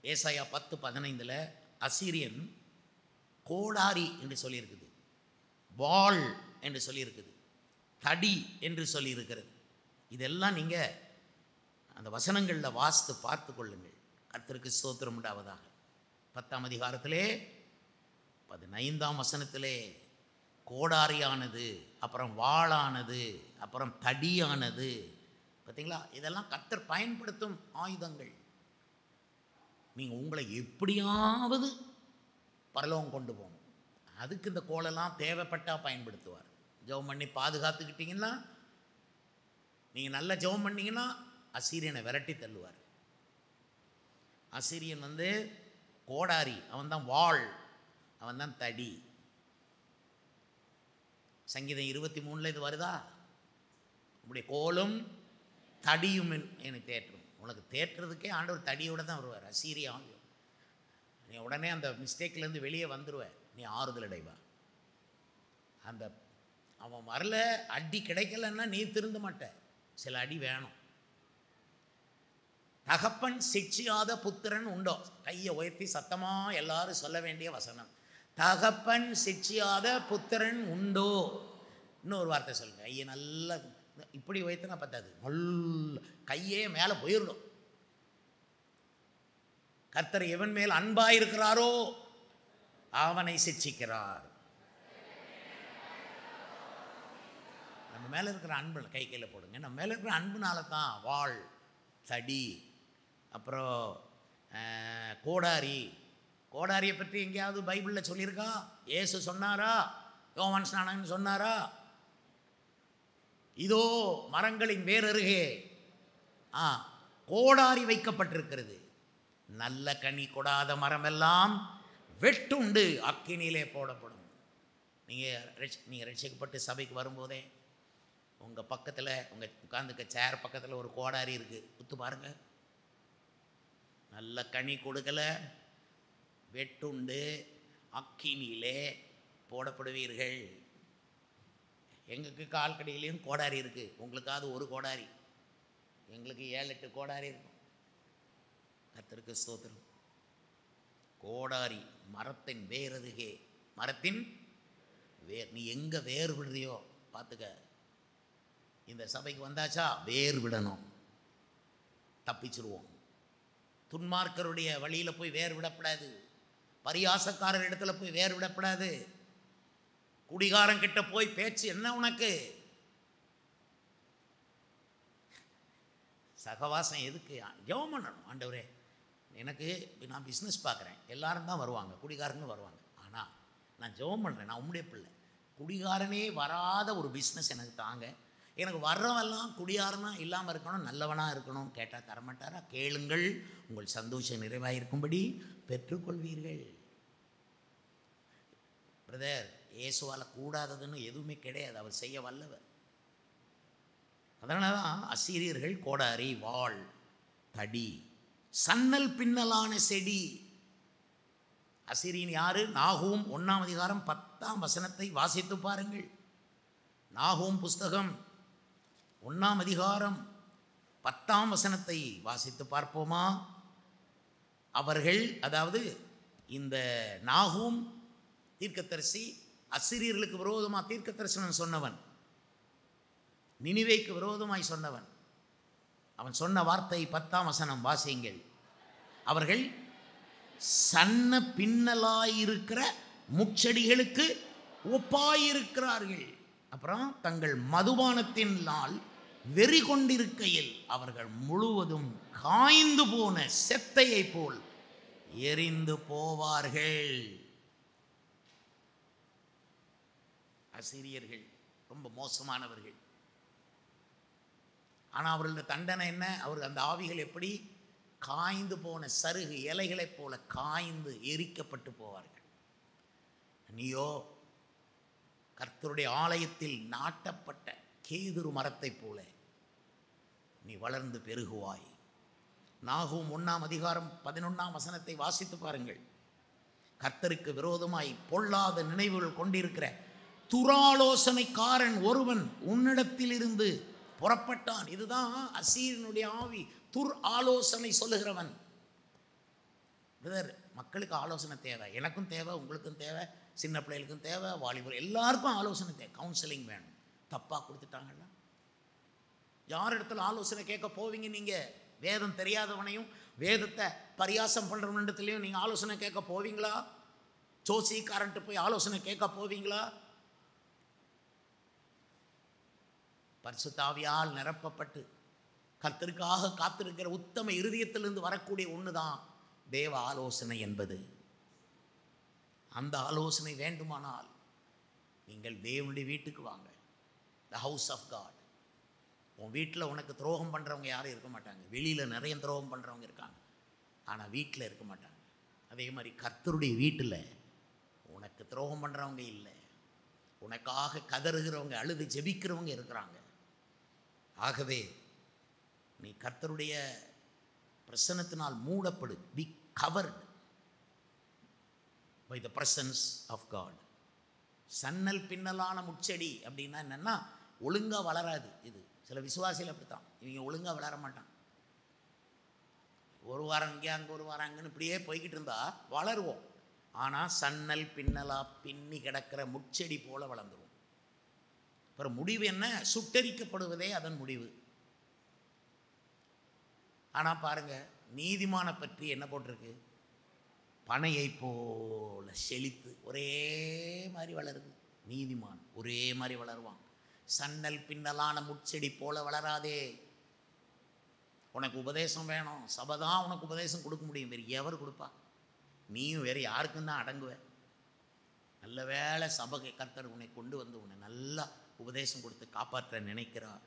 ஏசாயா 10:15 அசீரியன் கோடாரி என்று சொல்லியிருக்குது, வாள் என்று சொல்லியிருக்குது, தடி என்று சொல்லியிருக்கிறது. இதெல்லாம் நீங்கள் அந்த வசனங்களில் வாசித்து பார்த்து கொள்ளுங்கள். கர்த்தருக்கு ஸ்தோத்திரம் உண்டாவதாக. 10ஆம் அதிகாரத்திலே 15ஆம் வசனத்திலே கோடாரியானது, அப்புறம் வாளானது, அப்புறம் தடியானது. பார்த்தீங்களா? இதெல்லாம் கர்த்தர் பயன்படுத்தும் ஆயுதங்கள். நீங்கள் உங்களை எப்படியாவது பரலோகம் கொண்டு போகணும், அதுக்கு இந்த கோலெல்லாம் தேவைப்பட்டால் பயன்படுத்துவார். ஜெபம் பண்ணி பாதுகாத்துக்கிட்டிங்கன்னா, நீங்கள் நல்ல ஜெபம் பண்ணிங்கன்னா அசீரியனை விரட்டி தள்ளுவார். அசீரியன் கோடாரி, அவன் தான் வாள், அவன் தான் தடி. சங்கீதம் 23 இது வருதா? உங்களுடைய கோலும் தடியும் எனக்கு தேற்றும். உனக்கு தேற்றுறதுக்கே ஆண்டவர் தடியோடு தான் வருவார். அசீரியா நீ உடனே அந்த மிஸ்டேக்லேருந்து வெளியே வந்துடுவேன், நீ ஆறுதல் அடைவா. அந்த அவன் வரல, அடி கிடைக்கலன்னா நீ திருந்த மாட்ட. சில அடி வேணும். தகப்பன் சிட்சியாத புத்திரன் உண்டோ? கையை உயர்த்தி சத்தமாக எல்லாரும் சொல்ல வேண்டிய வசனம். தகப்பன் சிட்சியாத புத்திரன் உண்டோ? இன்னொரு வார்த்தை சொல்லுங்க. கையை நல்லா இப்படி உயர்த்தினா பத்தாது, நல்ல கையே மேலே போயிடணும். கர்த்தர் எவன் மேல் அன்பாயிருக்கிறாரோ அவனை சிட்சிக்கிறார். நம்ம மேலே இருக்கிற அன்பு கை கையில் போடுங்க. நம்ம மேலே இருக்கிற அன்புனால தான் வாள், தடி, அப்புறம் கோடாரி. கோடாரியை பற்றி எங்கேயாவது பைபிளில் சொல்லியிருக்கா? இயேசு சொன்னாரா? யோவான் ஸ்நானகன் சொன்னாரா? இதோ மரங்களின் வேரருகே கோடாரி வைக்கப்பட்டிருக்கிறது, நல்ல கனி கொடாத மரமெல்லாம் வெட்டுண்டு அக்கினியிலே போடப்படும். நீங்கள் ரட்சிக்கப்பட்டு சபைக்கு வரும்போதே உங்கள் பக்கத்தில், உங்கள் உட்காந்துக்க சேர் பக்கத்தில் ஒரு கோடாரி இருக்குது, குத்து பாருங்கள். நல்ல கனி கொடுக்கலை, வெட்டுண்டு அக்கினியிலே போடப்படுவீர்கள். எங்களுக்கு கால்கடியிலையும் கோடாரி இருக்குது, உங்களுக்காவது ஒரு கோடாரி, எங்களுக்கு 7-8 கோடாரி இருக்கும். கர்த்தருக்கு ஸ்தோத்திரம். கோடாரி மரத்தின் வேரருகே. மரத்தின் வேர். நீ எங்கே வேர் விடுறியோ பார்த்துக்க. இந்த சபைக்கு வந்தாச்சா வேர் விடணும், தப்பிச்சிருவோம். துன்மார்க்கருடைய வழியில் போய் வேர் விடப்படாது. பரியாசக்காரர் இடத்துல போய் வேர் விடப்படாது. குடிகாரங்கிட்ட போய் பேச்சு என்ன உனக்கு? சகவாசம் எதுக்கு? ஜெபம் பண்ணணும். ஆண்டவரே, எனக்கு நான் பிஸ்னஸ் பார்க்குறேன், எல்லாரும் தான் வருவாங்க, குடிகாரங்க வருவாங்க, ஆனால் நான் ஜெபம் பண்ணுறேன், நான் உம்முடைய பிள்ளை, குடிகாரனே வராத ஒரு பிஸ்னஸ் எனக்கு தாங்க. எனக்கு வர்றவெல்லாம் குடியாரனா இல்லாமல் இருக்கணும், நல்லவனாக இருக்கணும். கேட்டால் தரமாட்டாரா? கேளுங்கள், உங்கள் சந்தோஷம் நிறைவாயிருக்கும்படி பெற்றுக்கொள்வீர்கள். பிரதர், இயேசுவால் கூடாததுன்னு எதுவுமே கிடையாது, அவர் செய்ய வல்லவர். அதனால தான் அசீரியர்கள் கோடாரி, வாள், தடி, சன்னல் பின்னலான செடி. அசீரியன் யாரு? நாகூம் 1ஆம் அதிகாரம் 10ஆம் வசனத்தை வாசித்து பாருங்கள். நாகூம் புஸ்தகம் 1ஆம் அதிகாரம் 10ஆம் வசனத்தை வாசித்து பார்ப்போமா? அவர்கள், அதாவது இந்த நாகூம் தீர்க்கதரிசி அசீரியர்களுக்கு விரோதமாக தீர்க்கதரிசனம் சொன்னவன், நினிவேக்கு விரோதமாய் சொன்னவன். அவன் சொன்ன வார்த்தை 10ஆம் வசனம் வாசியுங்கள். அவர்கள் சன்ன பின்னலாயிருக்கிற முச்செடிகளுக்கு ஒப்பாயிருக்கிறார்கள். அப்புறம் தங்கள் மதுபானத்தின் நாள் வெறி கொண்டிருக்கையில் அவர்கள் முழுவதும் காய்ந்து போன செத்தையை போல் எரிந்து போவார்கள். அசீரியர்கள் ரொம்ப மோசமானவர்கள். ஆனால் அவர்களுடைய தண்டனை என்ன? அவர்கள் அந்த ஆவிகள் எப்படி காய்ந்து போன சருகு இலைகளைப் போல காய்ந்து எரிக்கப்பட்டு போவார்கள். நீயோ கர்த்தருடைய ஆலயத்தில் நாட்டப்பட்ட கேதுரு மரத்தைப் போல நீ வளர்ந்து பெருகுவாய். நாகூம் 1ஆம் அதிகாரம் 11ஆம் வசனத்தை வாசித்து பாருங்கள். கர்த்தருக்கு விரோதமாய் பொல்லாத நினைவுகள் கொண்டிருக்கிற துராலோசனைக்காரன் ஒருவன் உன்னிடத்திலிருந்து புறப்பட்டான். இதுதான் அசீரியனுடைய ஆவி, துர் ஆலோசனை சொல்லுகிறவன். பிரதர், மக்களுக்கு ஆலோசனை தேவை, எனக்கும் தேவை, உங்களுக்கும் தேவை, சின்ன பிள்ளைகளுக்கும் தேவை, வாலிபர் எல்லாருக்கும் ஆலோசனை தேவை. கவுன்சிலிங் வேணும். தப்பாக கொடுத்துட்டாங்கல்ல, யார் இடத்துல ஆலோசனை கேட்க போவீங்க? நீங்கள் வேதம் தெரியாதவனையும் வேதத்தை பரியாசம் பண்ணுறவனிடத்துலையும் நீங்கள் ஆலோசனை கேட்க போவீங்களா? ஜோசிக்காரன்ட்டு போய் ஆலோசனை கேட்க போவீங்களா? பரிசுத்த ஆவியால் நிரப்பப்பட்டு கர்த்தருக்காக காத்திருக்கிற உத்தம இருதயத்திலிருந்து வரக்கூடிய ஒன்று தான் தேவ ஆலோசனை என்பது. அந்த ஆலோசனை வேண்டுமானால் நீங்கள் தேவனுடைய வீட்டுக்கு வாங்க. The house of God. உன் வீட்டில் உனக்கு துரோகம் பண்ணுறவங்க யாரும் இருக்க மாட்டாங்க. வெளியில் நிறைய துரோகம் பண்ணுறவங்க இருக்காங்க, ஆனால் வீட்டில் இருக்க மாட்டாங்க. அதே மாதிரி கர்த்தருடைய வீட்டில் உனக்கு துரோகம் பண்ணுறவங்க இல்லை, உனக்காக கதறுகிறவங்க, அழுது ஜெபிக்கிறவங்க இருக்கிறாங்க. ஆகவே நீ கர்த்தருடைய பிரசன்னத்தினால் மூடப்படு. Be covered by the presence of God. சன்னல் பின்னலான முச்செடி அப்படின்னா என்னென்னா ஒழுங்காக வளராது. இது சில விசுவாசிகள் அப்படித்தான், இவங்க ஒழுங்காக வளர மாட்டான். ஒரு வாரம் இங்கே அங்கே ஒரு வாரம் அங்கன்னு இப்படியே போய்கிட்டு இருந்தால் வளருவோம். ஆனால் சன்னல் பின்னலாக பின்னி கிடக்கிற முச்செடி போல வளர்ந்துருவோம். அப்புறம் முடிவு என்ன? சுட்டரிக்கப்படுவதே அதன் முடிவு. ஆனால் பாருங்கள், நீதிமான பற்றி என்ன போட்டிருக்கு? பனையை போல செழித்து ஒரே மாதிரி வளருது. நீதிமான் ஒரே மாதிரி வளருவான். சன்னல் பின்னலான முச்செடி போல வளராதே. உனக்கு உபதேசம் வேணும், சபை தான் உனக்கு உபதேசம் கொடுக்க முடியும், வேறு எவர் கொடுப்பா? நீயும் வேறு யாருக்கும் தான் அடங்குவ. நல்ல வேளை சபை கர்த்தர் உன்னை கொண்டு வந்து உன்னை நல்லா உபதேசம் கொடுத்து காப்பாற்ற நினைக்கிறார்.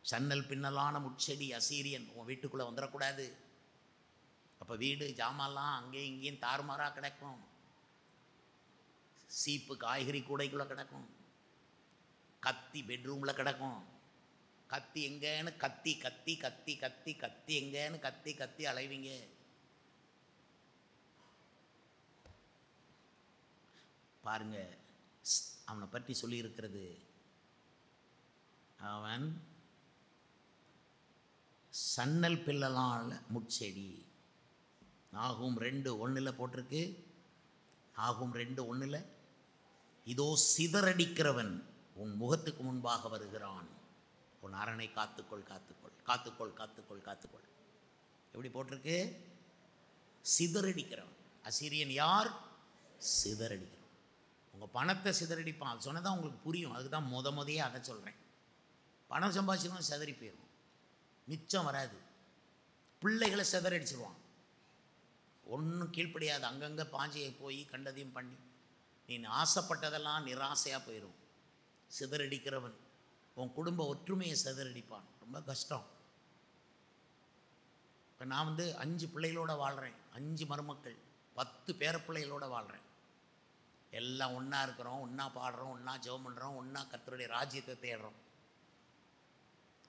சன்னல் பின்னலான முச்செடி அசீரியன் உன் வீட்டுக்குள்ளே வந்துடக்கூடாது. அப்போ வீடு ஜாமான்லாம் அங்கேயும் இங்கேயும் தாறுமாறாக கிடக்கும். சீப்பு காய்கறி கூடைக்குள்ளே கிடக்கும், கத்தி பெட்ரூமில் கிடக்கும். கத்தி எங்கேன்னு கத்தி கத்தி கத்தி கத்தி கத்தி எங்கேன்னு கத்தி கத்தி அலைவீங்க. பாருங்க, அவனை பற்றி சொல்லியிருக்கிறது, அவன் சன்னல் பின்னலான முச்செடி. நாகும் 2:1 போட்டிருக்கு. நாகும் 2:1, இதோ சிதறடிக்கிறவன் உன் முகத்துக்கு முன்பாக வருகிறான், உன் அரணை காத்துக்கொள் காத்துக்கொள் காத்துக்கொள் காத்துக்கொள் காத்துக்கொள். எப்படி போட்டிருக்கு? சிதறடிக்கிறவன். அசீரியன் யார்? சிதறடிக்கிறவன். உங்கள் பணத்தை சிதறடிப்பான். அது சொன்னதான் உங்களுக்கு புரியும். அதுக்கு தான் முதையே அதை சொல்கிறேன். பணம் சம்பாதிச்சிருவோம், சிதறி போயிடும், மிச்சம் வராது. பிள்ளைகளை சிதறடிச்சிருவான், ஒன்றும் கீழ்ப்படியாது, அங்கங்கே பாஞ்சியை போய் கண்டதையும் பண்ணி நீ ஆசைப்பட்டதெல்லாம் நிராசையாக போயிடும். சிதறடிக்கிறவன் உன் குடும்ப ஒற்றுமையை சிதறடிப்பான். ரொம்ப கஷ்டம். இப்போ நான் 5 பிள்ளைகளோடு வாழ்கிறேன், 5 மருமக்கள், 10 பேரப்பிள்ளைகளோடு வாழ்கிறேன். எல்லாம் ஒன்றா இருக்கிறோம், ஒன்றா பாடுறோம், ஒன்றா ஜெபம் பண்ணுறோம், ஒன்றா கர்த்தருடைய ராஜ்யத்தை தேடுறோம்.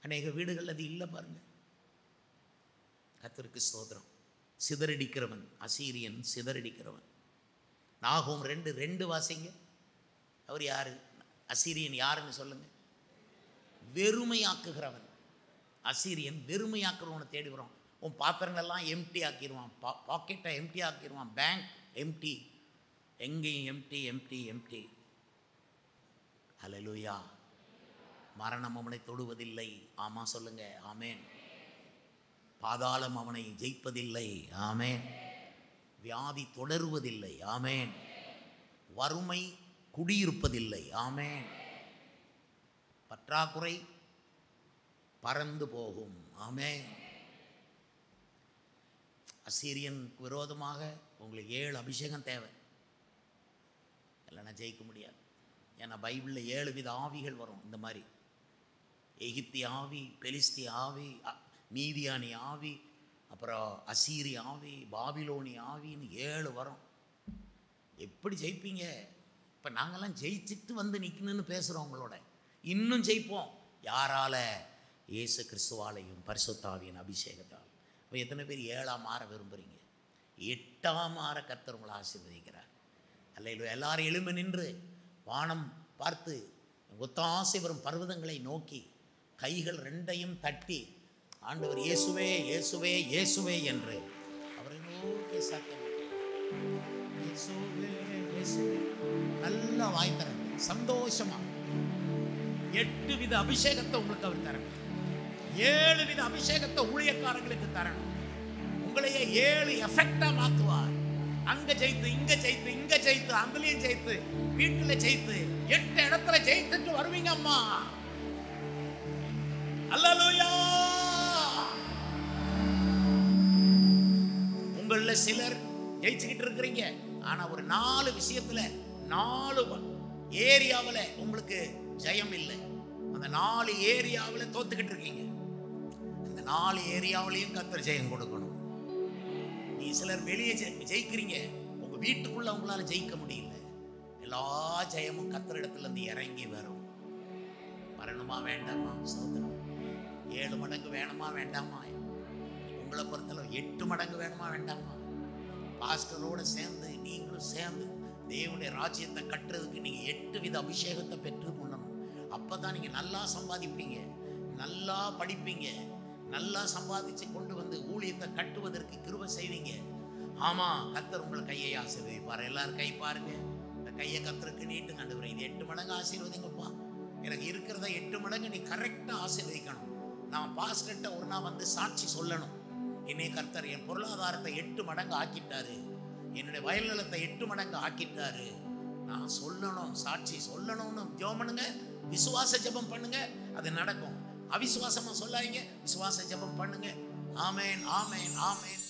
அநேக வீடுகள் அது இல்லை பாருங்கள். கர்த்தருக்கு ஸ்தோத்திரம். சிதறடிக்கிறவன் அசீரியன், சிதறடிக்கிறவன். நாகும் 2:2 வாசிங்க. அவர் யார்? அசீரியன் யாருன்னு சொல்லுங்க. வெறுமையாக்குகிறவன். அசீரியன் வெறுமையாக்குறவனை தேடி வரும். உன் பாத்திரங்களெல்லாம் எம்டி ஆக்கிடுவான், பாக்கெட்டை எம்டி ஆக்கிடுவான், பேங்க் எம்டி, எங்கேயும் எம்டி எம்டி எம்டி. ஹல்லேலூயா. மரணம் அவனை தொடுவதில்லை. ஆமாம் சொல்லுங்க, ஆமேன். பாதாளம் அவனை ஜெயிப்பதில்லை. ஆமேன். வியாதி தொடருவதில்லை. ஆமேன். வறுமை குடியிருப்பதில்லை. ஆமேன். பற்றாக்குறை பறந்து போகும். ஆமேன். அசீரியனுக்கு விரோதமாக உங்களுக்கு 7 அபிஷேகம் தேவை, இல்லைன்னா ஜெயிக்க முடியாது. ஏன்னா பைபிளில் 7 வித ஆவிகள் வரும். இந்த மாதிரி எகிப்தி ஆவி, பெலிஸ்தி ஆவி, மீதியானி ஆவி, அப்புறம் அசீரி ஆவி, பாபிலோனி ஆவின்னு 7 வரும். எப்படி ஜெயிப்பீங்க? இப்போ நாங்கள்லாம் ஜெயிச்சுட்டு வந்து நிற்கணும்னு பேசுகிறோம் உங்களோட. இன்னும் ஜெயிப்போம். யாரால? இயேசு கிறிஸ்துவாலையும் பரிசுத்த ஆவியின் அபிஷேகத்தால். இப்போ எத்தனை பேர் 7ஆம் மாற விரும்புகிறீங்க? 8ஆம் மாற கர்த்தர் உங்களை ஆசீர்வதிக்கிறார். அல்லேலூயா. எல்லாரும் எழும்பி நின்று வானம் பார்த்து ஒத்தாசை வரும் பர்வதங்களை நோக்கி கைகள் 2ஐயும் தட்டி ஆண்டவர் இயேசுவே இயேசுவே இயேசுவே என்று அவரை நோக்கி சத்தம் இயேசுவே இயேசுவே. நல்லா வாய் தரங்க, சந்தோஷமா. 8 வித அபிஷேகத்தை உங்களுக்கு அவர் தரணும். 7 வித அபிஷேகத்தை ஊழியக்காரங்களுக்கு தரணும். உங்களையே 7 எஃபெக்டா மாத்துவார். அங்க ஜெயித்து, இங்க ஜெயித்து, இங்க ஜெயித்து, அங்கலையும் ஜெயித்து, வீட்டுல ஜெயித்து, 8 இடத்துல ஜெயித்துட்டு வருவீங்க அம்மா. அல்லேலூயா. உங்கள சிலர் ஜெயிச்சுக்கிட்டு இருக்கிறீங்க. ஆனா ஒரு 4 விஷயத்துல 4 ஏரியாவில் உங்களுக்கு ஜெயம் இல்லை. அந்த 4 ஏரியாவில் தோத்துக்கிட்டு இருக்கீங்க. அந்த 4 ஏரியாவிலையும் கர்த்தர் ஜெயம் கொடுக்கணும். நீ சிலர் வெளியே ஜெயிக்கிறீங்க, உங்க வீட்டுக்குள்ள உங்களால ஜெயிக்க முடியல. எல்லா ஜெயமும் கர்த்தரிடத்துல இருந்து இறங்கி வரும். வரணுமா வேண்டாமா? சோதனம் 7 மடங்கு வேணுமா வேண்டாமா? உங்களை பொறுத்தளவு 8 மடங்கு வேணுமா வேண்டாமா? பாஸ்டரோட சேர்ந்து நீங்களும் சேர்ந்து தேவனுடைய ராஜ்யத்தை கட்டுறதுக்கு நீங்க 8 வித அபிஷேகத்தை பெற்று கொள்ளணும். அப்பதான் நீங்க நல்லா சம்பாதிப்பீங்க, நல்லா படிப்பீங்க, நல்லா சம்பாதிச்சு கொண்டு வந்து ஊழியத்தை கட்டுவதற்கு கிருபை செய்வீங்க. ஆமா, கர்த்தர் உங்கள் கையை ஆசீர்வதிப்பார். எல்லாரும் கை பாருங்க. இந்த கையை கர்த்தருக்கு நீட்டுங்க. ஆண்டவரே, இது 8 மடங்கு ஆசீர்வதிங்கப்பா. எனக்கு இருக்கிறத 8 மடங்கு நீ கரெக்டா ஆசீர்வதிக்கணும். நான் பாஸ்டர்கிட்ட ஒரு நாள் வந்து சாட்சி சொல்லணும். என்னை கர்த்தர் என் பொருளாதாரத்தை 8 மடங்கு ஆக்கிட்டாரு, என்னுடைய வயல் நிலத்தை 8 மடங்கு ஆக்கிட்டாரு. நான் சொல்லணும், சாட்சி சொல்லணும்னு ஜெபம் பண்ணுங்க. விசுவாச ஜெபம் பண்ணுங்க, அது நடக்கும். அவிசுவாசமா சொல்லாதீங்க, விசுவாச ஜெபம் பண்ணுங்க. ஆமென், ஆமென், ஆமென்.